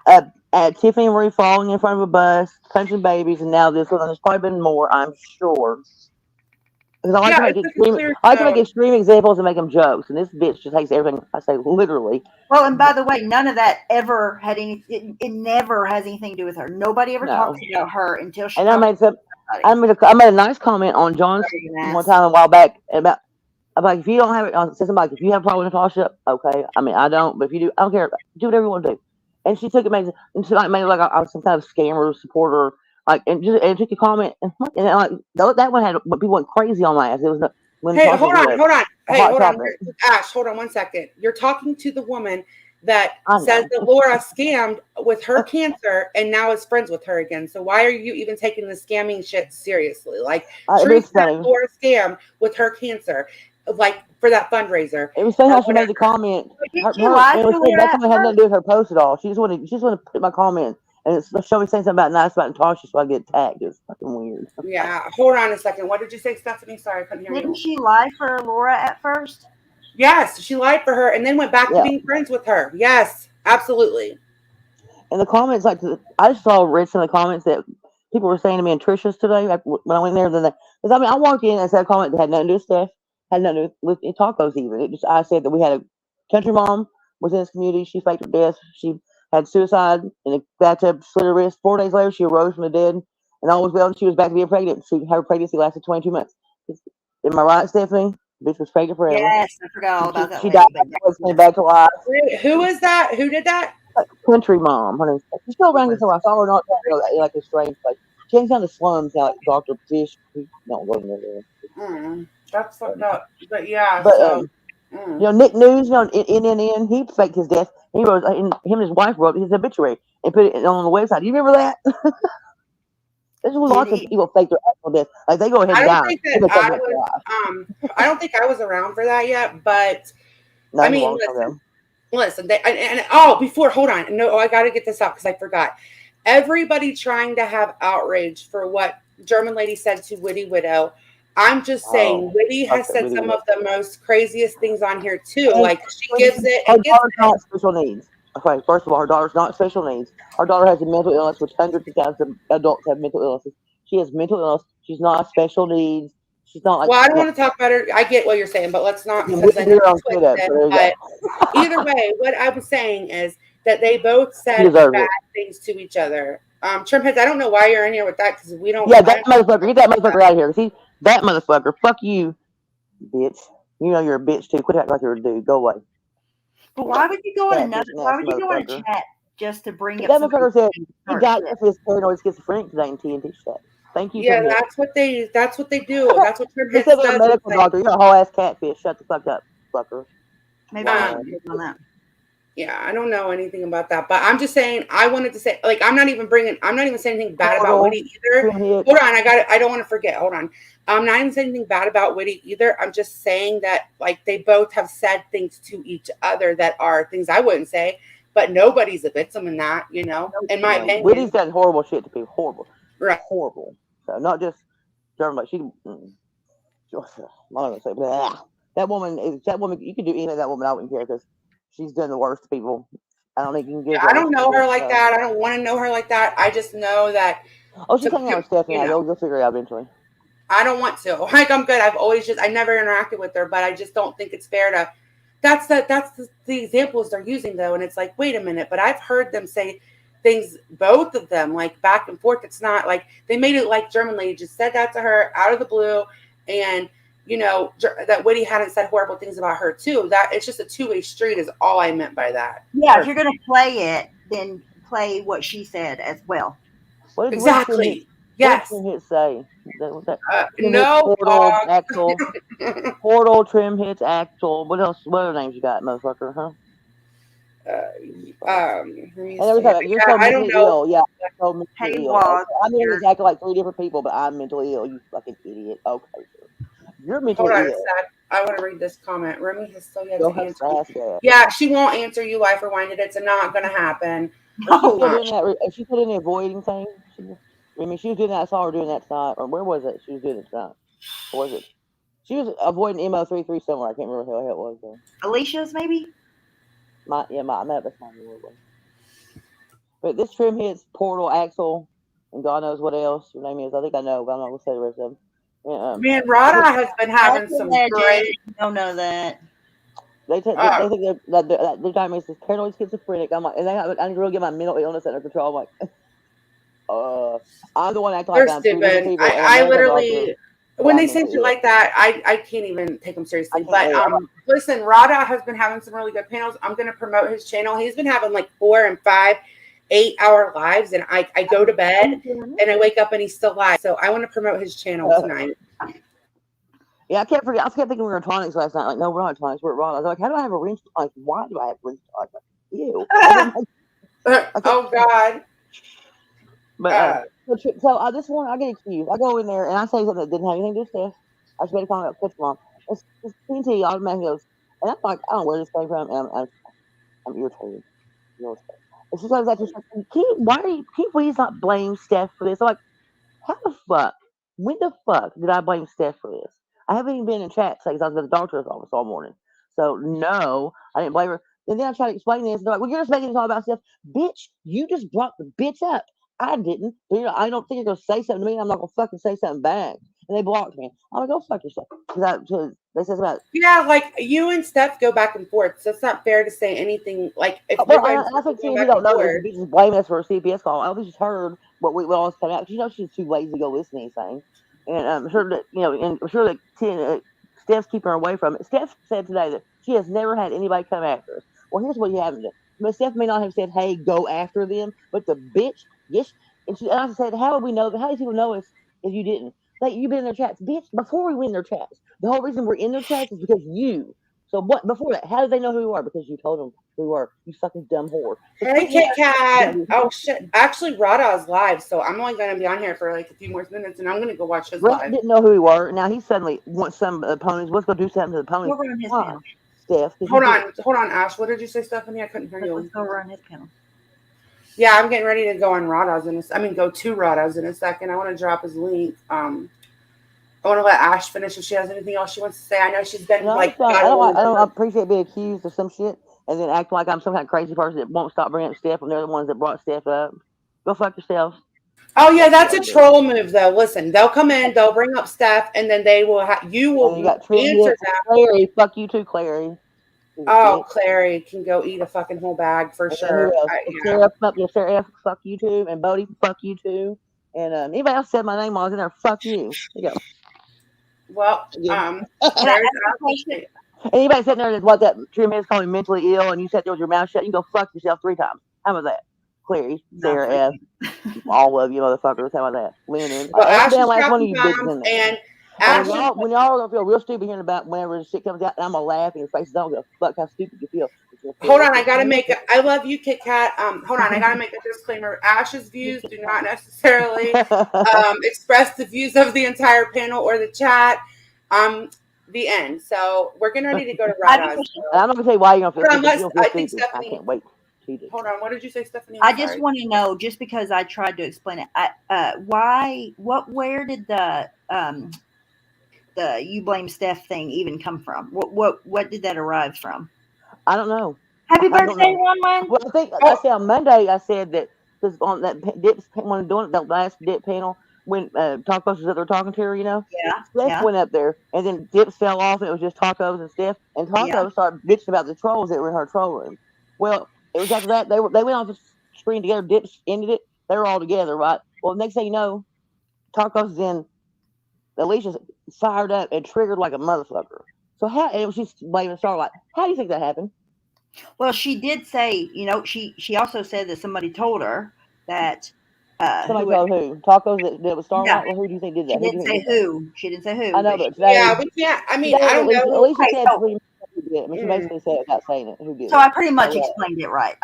Speaker 3: at Tiffany Marie falling in front of a bus, punching babies, and now this one. And there's probably been more, I'm sure. Because
Speaker 1: Yeah, it's like a clear
Speaker 3: I like to make
Speaker 1: joke.
Speaker 3: extreme examples and make them jokes, and this bitch just takes everything I say literally.
Speaker 2: Well, and by the way, none of that ever had any. It never has anything to do with her. Nobody ever talks
Speaker 3: No,
Speaker 2: about her until she
Speaker 3: and I
Speaker 2: talks
Speaker 3: made some.
Speaker 2: about somebody.
Speaker 3: I made a nice comment on John's
Speaker 2: Sorry, you
Speaker 3: one
Speaker 2: ass.
Speaker 3: time a while back about. I'm like, if you don't have it, I said somebody, if you have a problem with Natasha, okay. I mean, I don't, but if you do, I don't care. Do whatever you want to do. And she took it, and she like made it like I was some kind of scammer supporter, like, and took a comment, and like that one had, but people went crazy on my ass. It was when
Speaker 1: Hey,
Speaker 3: Natasha
Speaker 1: hold
Speaker 3: was
Speaker 1: on, hold on.
Speaker 3: a
Speaker 1: Hey,
Speaker 3: hot
Speaker 1: hold on.
Speaker 3: topic.
Speaker 1: Ash, hold on one second. You're talking to the woman that
Speaker 3: I
Speaker 1: says
Speaker 3: know.
Speaker 1: that Laura scammed with her cancer and now is friends with her again. So why are you even taking the scamming shit seriously? Like,
Speaker 3: It
Speaker 1: Truth
Speaker 3: was
Speaker 1: said
Speaker 3: funny.
Speaker 1: Laura scammed with her cancer, like for that fundraiser
Speaker 3: It was funny
Speaker 1: or
Speaker 3: how she made
Speaker 1: whatever.
Speaker 3: the comment.
Speaker 2: Did she lie
Speaker 3: It
Speaker 2: for
Speaker 3: was funny.
Speaker 2: Laura
Speaker 3: That
Speaker 2: at
Speaker 3: comment had nothing
Speaker 2: first?
Speaker 3: to do with her post at all. She just wanted to put my comment, and it's show me saying something about nice about Natasha, so I get tagged. It was fucking weird.
Speaker 1: Yeah, hold on a second. What did you say, Stephanie? Sorry, I couldn't hear
Speaker 2: Didn't
Speaker 1: you.
Speaker 2: she lie for Laura at first?
Speaker 1: Yes, she lied for her and then went back to
Speaker 3: Yeah.
Speaker 1: being friends with her. Yes, absolutely.
Speaker 3: And the comments, like, I just saw read some of the comments that people were saying to me and Trisha's today, like, when I went there. Because I mean, I walked in and said a comment that had nothing to do with Steph, had nothing to do with tacos even. It just, I said that we had a country mom was in this community. She faked her death. She had suicide in a bathtub, slit her wrist. 4 days later, she arose from the dead, and all was well. And she was back to being pregnant. Her pregnancy lasted 22 months. Am I right, Stephanie? Bitch was pregnant forever.
Speaker 2: Yes, I forgot all about that
Speaker 3: She died,
Speaker 2: lady, but
Speaker 3: came
Speaker 2: yes,
Speaker 3: back to life.
Speaker 1: Who is that? Who did that?
Speaker 3: Country mom. Her name's she's still
Speaker 2: it
Speaker 3: around
Speaker 2: was.
Speaker 3: here. I saw her not like a strange place. She hangs down the slums now, like Dr. Fish. Don't go near there.
Speaker 1: That's fucked up. But yeah,
Speaker 3: But
Speaker 1: so Mm.
Speaker 3: Nick News, NNN, he faked his death. He wrote, him and his wife wrote his obituary and put it on the website. Do you remember that? There's
Speaker 2: Did
Speaker 3: lots of
Speaker 2: he?
Speaker 3: people fake their actual death. Like they go ahead
Speaker 1: I
Speaker 3: and
Speaker 1: don't
Speaker 3: die.
Speaker 1: think that
Speaker 3: Then they come
Speaker 1: I
Speaker 3: back to
Speaker 1: was.
Speaker 3: life.
Speaker 1: I don't think I was around for that yet. But
Speaker 3: No,
Speaker 1: I
Speaker 3: it's a
Speaker 1: mean,
Speaker 3: long time ago.
Speaker 1: listen. Oh, before, hold on. No, I got to get this out because I forgot. Everybody trying to have outrage for what German lady said to Witty Widow. I'm just saying,
Speaker 3: Oh,
Speaker 1: Witty
Speaker 3: fuck
Speaker 1: has
Speaker 3: that
Speaker 1: said
Speaker 3: video.
Speaker 1: some of the most craziest things on here too.
Speaker 3: And
Speaker 1: Like she gives it
Speaker 3: her
Speaker 1: and gets
Speaker 3: daughter's
Speaker 1: it.
Speaker 3: not special needs. Okay, first of all, her daughter's not special needs. Her daughter has a mental illness, which hundreds of thousands of adults have mental illnesses. She has mental illness. She's not special needs. She's not like
Speaker 1: Well, I don't want to talk about her. I get what you're saying, but let's not
Speaker 3: we
Speaker 1: because I
Speaker 3: can
Speaker 1: know
Speaker 3: hear on
Speaker 1: it's
Speaker 3: Twitter. So
Speaker 1: twisted.
Speaker 3: there you go.
Speaker 1: But either way, what I was saying is that they both
Speaker 3: She
Speaker 1: said
Speaker 3: deserves
Speaker 1: bad
Speaker 3: it.
Speaker 1: things to each other. Trimheads, I don't know why you're in here with that because we don't.
Speaker 3: Yeah,
Speaker 1: I
Speaker 3: that
Speaker 1: don't
Speaker 3: motherfucker. Get that motherfucker out of here. See, that motherfucker. Fuck you, bitch. You know you're a bitch too. Quit acting like you're a dude. Go away.
Speaker 2: But why would you go in
Speaker 3: Catfish
Speaker 2: another? Why
Speaker 3: nasty
Speaker 2: would you go in a
Speaker 3: motherfucker.
Speaker 2: chat just to bring up
Speaker 3: That
Speaker 2: somebody's
Speaker 3: motherfucker said he
Speaker 2: hurt?
Speaker 3: died of his paranoid schizophrenic today in TNT chat. Thank you,
Speaker 1: Yeah,
Speaker 3: Trimhead.
Speaker 1: that's what they do. That's what
Speaker 3: They said
Speaker 1: Trimheads
Speaker 3: they're a
Speaker 1: does. It's
Speaker 3: medical
Speaker 1: like
Speaker 3: doctor. You're a whole ass catfish. Shut the fuck up, fucker.
Speaker 2: Maybe I'll have to
Speaker 3: Lying.
Speaker 1: um
Speaker 2: dig on that.
Speaker 1: yeah, I don't know anything about that, but I'm just saying I wanted to say like I'm not even saying anything bad about
Speaker 3: Portal.
Speaker 1: Witty either.
Speaker 3: Trimhead.
Speaker 1: Hold on, I don't want to forget. Hold on. I'm not even saying anything bad about Witty either. I'm just saying that like they both have said things to each other that are things I wouldn't say, but nobody's a victim in that, in my
Speaker 3: No, Witty's
Speaker 1: opinion.
Speaker 3: done horrible shit to people. Horrible.
Speaker 1: Right.
Speaker 3: Horrible. So not just German, but I'm not gonna say blah. That woman is that woman. You can do anything to that woman. I wouldn't care because she's done the worst to people. I don't think you can
Speaker 1: Yeah,
Speaker 3: give her
Speaker 1: I
Speaker 3: what
Speaker 1: don't
Speaker 3: she
Speaker 1: know her
Speaker 3: deserves.
Speaker 1: like that. I don't want to know her like that. I just know that
Speaker 3: Oh, she's
Speaker 1: to
Speaker 3: hanging out with Stephanie
Speaker 1: you
Speaker 3: now.
Speaker 1: know,
Speaker 3: You'll figure it out eventually.
Speaker 1: I don't want to. Like I'm good. I never interacted with her, but I just don't think it's fair to. That's the examples they're using though, and it's like, wait a minute. But I've heard them say things, both of them, like back and forth. It's not like they made it like German lady just said that to her out of the blue, and that Witty hadn't said horrible things about her too. That it's just a two-way street is all I meant by that.
Speaker 2: Yeah, if you're going to play it, then play what she said as well.
Speaker 3: What did Trim Hits?
Speaker 1: Exactly.
Speaker 3: What did
Speaker 1: Yes.
Speaker 3: Trim Hits say? That Trim Hits
Speaker 1: No.
Speaker 3: Portal Axel Portal Trim Hits Axel. What else? What other names you got, motherfucker? Huh?
Speaker 1: Let me
Speaker 3: And every
Speaker 1: see.
Speaker 3: time you're
Speaker 1: Yeah,
Speaker 3: so
Speaker 1: I don't
Speaker 3: mentally
Speaker 1: know.
Speaker 3: ill. Yeah, you're so
Speaker 2: Hey,
Speaker 3: mentally ill.
Speaker 2: Waz,
Speaker 3: Okay, I mean,
Speaker 2: you're
Speaker 3: exactly like three different people, but I'm mentally ill. You fucking idiot. Okay, sir. You're
Speaker 1: Hold on
Speaker 3: mentally
Speaker 1: a
Speaker 3: ill.
Speaker 1: sec. I want to read this comment. Remy has still yet
Speaker 3: Go
Speaker 1: to
Speaker 3: have
Speaker 1: answer me.
Speaker 3: fast ass.
Speaker 1: Yeah, she won't answer you. I for winded. It's not going to happen.
Speaker 3: Is she still
Speaker 2: no.
Speaker 1: Uh,
Speaker 3: doing that? Is she still doing the avoiding thing? I mean, she was doing that. I saw her doing that tonight. Or where was it? She was doing it tonight. Or was it? She was avoiding MO33 somewhere. I can't remember who the hell it was though.
Speaker 2: Alicia's maybe.
Speaker 3: That's my word. But this trim hits Portal Axel and God knows what else your name is. I think I know, but I'm not gonna say the rest of them. Yeah,
Speaker 1: Man, Rada
Speaker 3: they
Speaker 1: has been
Speaker 2: That's
Speaker 1: having
Speaker 2: a
Speaker 1: some
Speaker 2: legend.
Speaker 1: great.
Speaker 2: You don't know that.
Speaker 3: they
Speaker 1: Uh,
Speaker 3: they think they're talking about this paranoid schizophrenic. I'm like, and I need to really get my mental illness under control. I'm like, uh, I'm the one acting like
Speaker 1: they're
Speaker 3: I'm three different
Speaker 1: stupid.
Speaker 3: people and a
Speaker 1: I
Speaker 3: medical doctor,
Speaker 1: literally,
Speaker 3: but
Speaker 1: when
Speaker 3: I'm
Speaker 1: they say
Speaker 3: mentally
Speaker 1: shit
Speaker 3: ill.
Speaker 1: like that, I can't even take them
Speaker 3: I
Speaker 1: seriously.
Speaker 3: can't
Speaker 1: But
Speaker 3: really.
Speaker 1: listen, Rada has been having some really good panels. I'm going to promote his channel. He's been having like 4 and 5, 8 hour lives, and I go to bed and I wake up and he's still live. So I want to promote his channel tonight.
Speaker 3: Yeah, I can't forget. I kept thinking we were tonics last night. Like, no, we're not tonics. We're at Raw. I was like, how do I have a rinse tonic? Why do I have rinse tonic? Like, ew. I can't.
Speaker 1: Oh God.
Speaker 3: But
Speaker 1: Uh,
Speaker 3: so I just want I get accused. I go in there and I say something that didn't have anything to do with Steph. I just made a comment about Coach Mom. It's TNT automatically goes, and I'm like, I don't know where this came from. And I'm irritated. Irritated. And she goes, "That can you please not blame Steph for this?" I'm like, how the fuck? When the fuck did I blame Steph for this? I haven't even been in chat because I was at the doctor's office all morning. So no, I didn't blame her. And then I try to explain this. They're like, "Well, you're just making this all about Steph, bitch. You just brought the bitch up. I didn't. I don't think you're gonna say something to me. I'm not gonna fucking say something back." And they blocked me. I'm like, "Go fuck yourself." Because they said about.
Speaker 1: yeah, like you and Steph go back and forth, so it's not fair to say anything. Like if you're
Speaker 3: Well,
Speaker 1: going
Speaker 3: I think
Speaker 1: going
Speaker 3: TNT
Speaker 1: back
Speaker 3: don't
Speaker 1: and
Speaker 3: know this.
Speaker 1: forth,
Speaker 3: The bitch is blaming us for a CPS call. I just heard what all come out. You know, she's too lazy to go listen to anything. And I'm sure that and I'm sure that Steph's keeping her away from it. Steph said today that she has never had anybody come after us. Well, here's what you haven't done. But Steph may not have said, "Hey, go after them," but the bitch, yes. And I said, "How would we know? How do people know us if you didn't? Like you've been in their chats, bitch. Before we went in their chats, the whole reason we're in their chats is because you." So what before that? How did they know who you are? Because you told them who you were. You fucking dumb whore. So
Speaker 1: Hey,
Speaker 3: quit being
Speaker 1: Kit Kat.
Speaker 3: like,
Speaker 1: Oh, shit. Actually, Rada's live, so I'm only going to be on here for like a few more minutes, and I'm going to go watch his
Speaker 3: Brett
Speaker 1: live.
Speaker 3: didn't know who he were. Now he suddenly wants some ponies. Let's go do something to the ponies.
Speaker 2: We'll run his
Speaker 3: Why,
Speaker 2: panel.
Speaker 3: Steph? Because you did.
Speaker 1: Hold on, Ash. What did you say, Stephanie? I couldn't hear
Speaker 2: Let's
Speaker 1: you.
Speaker 2: go run his panel.
Speaker 1: Yeah, I'm getting ready to go on Rada's go to Rada's in a second. I want to drop his link. I want to let Ash finish if she has anything else she wants to say. I know she's been
Speaker 3: No,
Speaker 1: like,
Speaker 3: I don't appreciate being accused of some shit and then act like I'm some kind of crazy person that won't stop bringing up Steph when they're the ones that brought Steph up. Go fuck yourself.
Speaker 1: oh yeah, that's a troll move though. Listen, they'll come in, they'll bring up stuff, and then they will you
Speaker 3: And
Speaker 1: will
Speaker 3: you got Trent
Speaker 1: answer
Speaker 3: Hicks,
Speaker 1: them.
Speaker 3: Clary. Fuck you too, Clary.
Speaker 1: Oh, Clary can go eat a fucking whole bag for
Speaker 3: And
Speaker 1: sure.
Speaker 3: who else?
Speaker 1: Yeah.
Speaker 3: Sarah F, fuck you too. And Bodie, fuck you too. And anybody else said my name while I was in there, fuck you. There you go.
Speaker 1: Well,
Speaker 2: Can I
Speaker 1: there's
Speaker 2: ask a question?
Speaker 3: Anybody sitting there that's what that Trim is calling me mentally ill and you sat there with your mouth shut, you can go fuck yourself 3 times. How about that? Clary, Sarah F, all of you motherfuckers, how about that? Lennon.
Speaker 1: well,
Speaker 3: Every
Speaker 1: Ash
Speaker 3: damn
Speaker 1: is
Speaker 3: last one of
Speaker 1: dropping
Speaker 3: you bitches
Speaker 1: bombs,
Speaker 3: in there.
Speaker 1: and
Speaker 3: And
Speaker 1: Ash is
Speaker 3: when y'all are gonna feel real stupid hearing about whenever the shit comes out, and I'm gonna laugh in your faces, I don't give a fuck how stupid you feel.
Speaker 1: hold on, I gotta make a, I love you, Kit Kat. Hold on, I gotta make a disclaimer. Ash's views do not necessarily express the views of the entire panel or the chat. The end. So we're getting ready to go to Rada's.
Speaker 3: And I'm not gonna tell you why you're gonna feel stupid. You don't feel
Speaker 1: I think
Speaker 3: stupid. I
Speaker 1: Stephanie.
Speaker 3: can't wait. Jesus.
Speaker 1: Hold on, what did you say, Stephanie?
Speaker 2: I just want to know, just because I tried to explain it, where did the you blame Steph thing even come from? What did that arrive from?
Speaker 3: I don't know.
Speaker 2: Happy
Speaker 3: I don't
Speaker 2: birthday,
Speaker 3: know.
Speaker 2: Ron.
Speaker 3: Well, I think I said on Monday. I said that because on that Dips when doing that last Dip panel when Tacos was up there talking to her, Steph went up there and then Dips fell off and it was just Tacos and Steph and Tacos started bitching about the trolls that were in her troll room. Well, it was after that they went off the screen together. Dips ended it. They were all together, right? Well, next thing you know, Tacos then Alicia's fired up and triggered like a motherfucker. So how and she's blaming Starlight. How do you think that happened?
Speaker 2: Well, she did say, she also said that somebody told her that.
Speaker 3: Somebody told who? Tacos that was Starlight?
Speaker 2: Yeah.
Speaker 3: Well, who do you think did that?
Speaker 2: She didn't say who. She didn't say who.
Speaker 3: I know, but today.
Speaker 1: Yeah, we can't. I mean, I don't know.
Speaker 3: Alicia said who did it. I mean, she basically said without saying it who did it.
Speaker 2: So I pretty much explained it right.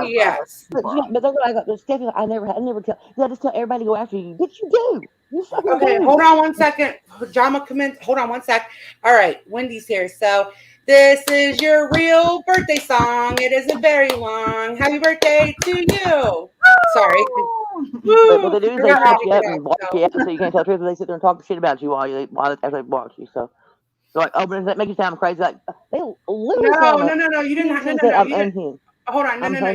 Speaker 1: Yes.
Speaker 3: But they're like, Stephanie, I never tell. You just tell everybody to go after you. But you do. You fucking
Speaker 1: okay,
Speaker 3: do.
Speaker 1: hold on one second. Drama commence. Hold on one sec. All right, Wendy's here. So this is your real birthday song. It isn't very long. Happy birthday to you. Sorry.
Speaker 3: But what they do is they shut you up and block you out so you can't tell the truth. And they sit there and talk shit about you while they actually block you. So they're like, oh, but does that make you sound crazy? Like they literally
Speaker 1: no. You didn't have
Speaker 3: unhinged.
Speaker 1: Hold on, no.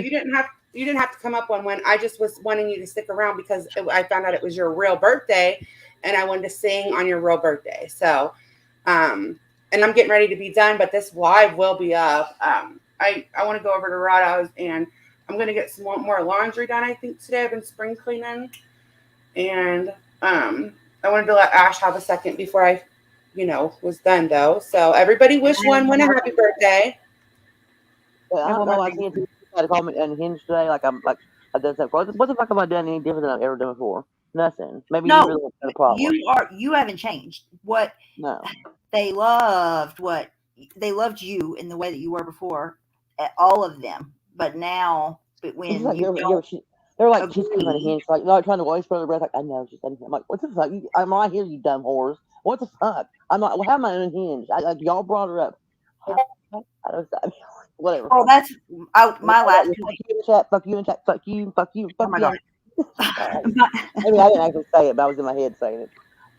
Speaker 1: You didn't have to come up when I just was wanting you to stick around because I found out it was your real birthday, and I wanted to sing on your real birthday. So, and I'm getting ready to be done, but this live will be up. I want to go over to Rada's and I'm going to get some more laundry done. I think today I've been spring cleaning, and I wanted to let Ash have a second before I, was done though. So everybody wish one a happy birthday.
Speaker 3: Yeah, I don't know. I seen people try to call me unhinged today. Like I've done something. What the fuck have I done any different than I've ever done before? Nothing. Maybe you really got a problem.
Speaker 2: You haven't changed.
Speaker 3: No.
Speaker 2: They loved you in the way that you were before, all of them. But now, when
Speaker 3: like,
Speaker 2: you
Speaker 3: they're like, she's kind of unhinged. Like, they're trying to waste her breath. Like, I know she's unhinged. I'm like, what the fuck? I'm right here, you dumb whores. What the fuck? I'm like, well, how am I unhinged? Like, y'all brought her up. I don't know. Whatever.
Speaker 2: Oh, that's my last point.
Speaker 3: Fuck you in chat. Fuck you. Fuck you. Fuck
Speaker 2: oh my
Speaker 3: you.
Speaker 2: God.
Speaker 3: I mean, I didn't actually say it, but I was in my head saying it.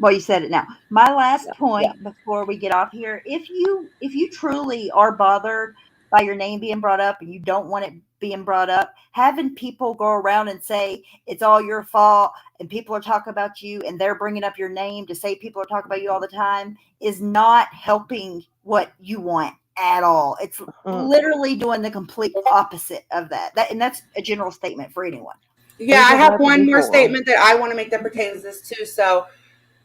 Speaker 2: Well, you said it now. My last point before we get off here: if you truly are bothered by your name being brought up and you don't want it being brought up, having people go around and say it's all your fault and people are talking about you and they're bringing up your name to say people are talking about you all the time is not helping what you want at all. It's literally doing the complete opposite of that. And that's a general statement for anyone.
Speaker 1: Yeah, I have one more statement that I want to make that pertains to this too. So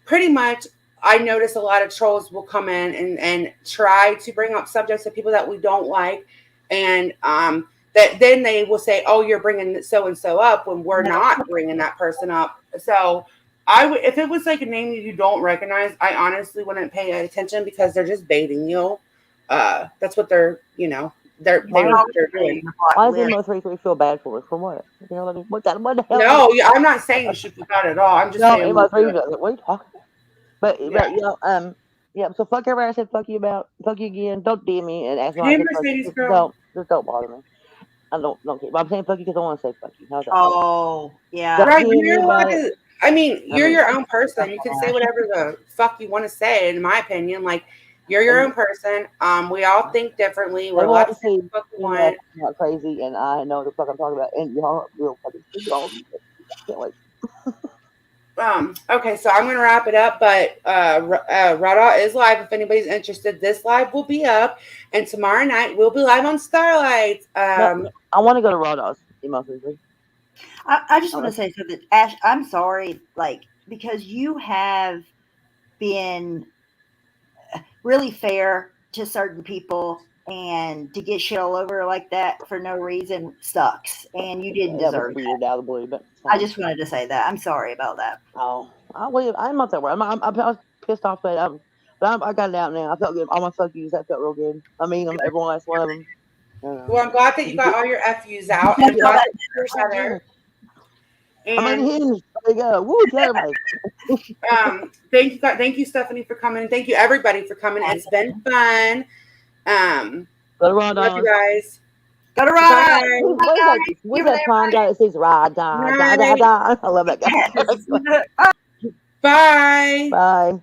Speaker 1: pretty much I notice a lot of trolls will come in and try to bring up subjects of people that we don't like. And that then they will say, oh, you're bringing so-and-so up when we're not bringing that person up. So if it was like a name that you don't recognize, I honestly wouldn't pay attention because they're just baiting you. That's what they're, you know, they're doing.
Speaker 3: Why does MO33 feel bad for us? For what? You know, like, what the hell?
Speaker 1: No, I'm not saying you should feel bad at all. I'm just
Speaker 3: No,
Speaker 1: saying.
Speaker 3: MO3 doesn't. What are you talking about? But
Speaker 1: Yeah.
Speaker 3: you know, yeah. So fuck everybody I said fuck you about. Fuck you again. Don't DM me and ask me why I
Speaker 1: Hey,
Speaker 3: said fuck you.
Speaker 1: Mercedes girl.
Speaker 3: Just don't bother me. I don't care. But I'm saying fuck you because I want to say fuck you. How's that?
Speaker 2: Oh, yeah.
Speaker 3: Don't
Speaker 1: Right,
Speaker 3: DM me
Speaker 1: you're allowed
Speaker 3: about it.
Speaker 1: to. I mean, you're your own person. You
Speaker 2: Okay.
Speaker 1: can say whatever the fuck you want to say. In my opinion, like you're your own person. We all think differently. We're
Speaker 3: They
Speaker 1: allowed
Speaker 3: want
Speaker 1: to
Speaker 3: to
Speaker 1: say
Speaker 3: see
Speaker 1: what the fuck we
Speaker 3: me
Speaker 1: want.
Speaker 3: not crazy, and I know the fuck I'm talking about. And y'all real fucking y'all. Can't wait.
Speaker 1: Okay, so I'm gonna wrap it up, but Rada is live if anybody's interested. This live will be up, and tomorrow night we'll be live on Starlight.
Speaker 3: No, I want to go to Raw Dogs. Emotionally.
Speaker 2: I just want to say something. Ash, I'm sorry, like, because you have been really fair to certain people, and to get shit all over like that for no reason sucks, and you didn't
Speaker 3: That was
Speaker 2: deserve
Speaker 3: weird
Speaker 2: that.
Speaker 3: out of the blue, but
Speaker 2: I just wanted to say that. I'm sorry about that.
Speaker 3: oh, I'm not that worried. I was pissed off, but I got it out now. I felt good. All my fuck yous, that felt real good. I mean, every last one of them.
Speaker 1: Well, I'm glad that you got all your FUs out, and I'm glad that you're together.
Speaker 3: I'm
Speaker 1: And
Speaker 3: unhinged. There you go. Woo, to everybody.
Speaker 1: thank you, Stephanie, for coming. Thank you, everybody, for coming. It's been fun.
Speaker 3: Go to Raw
Speaker 1: Love you
Speaker 3: Dogs.
Speaker 1: guys.
Speaker 2: Go to Rod.
Speaker 3: Where's that fine guy that says ride, die? I love that guy.
Speaker 2: Yes.
Speaker 1: Bye.
Speaker 3: Bye.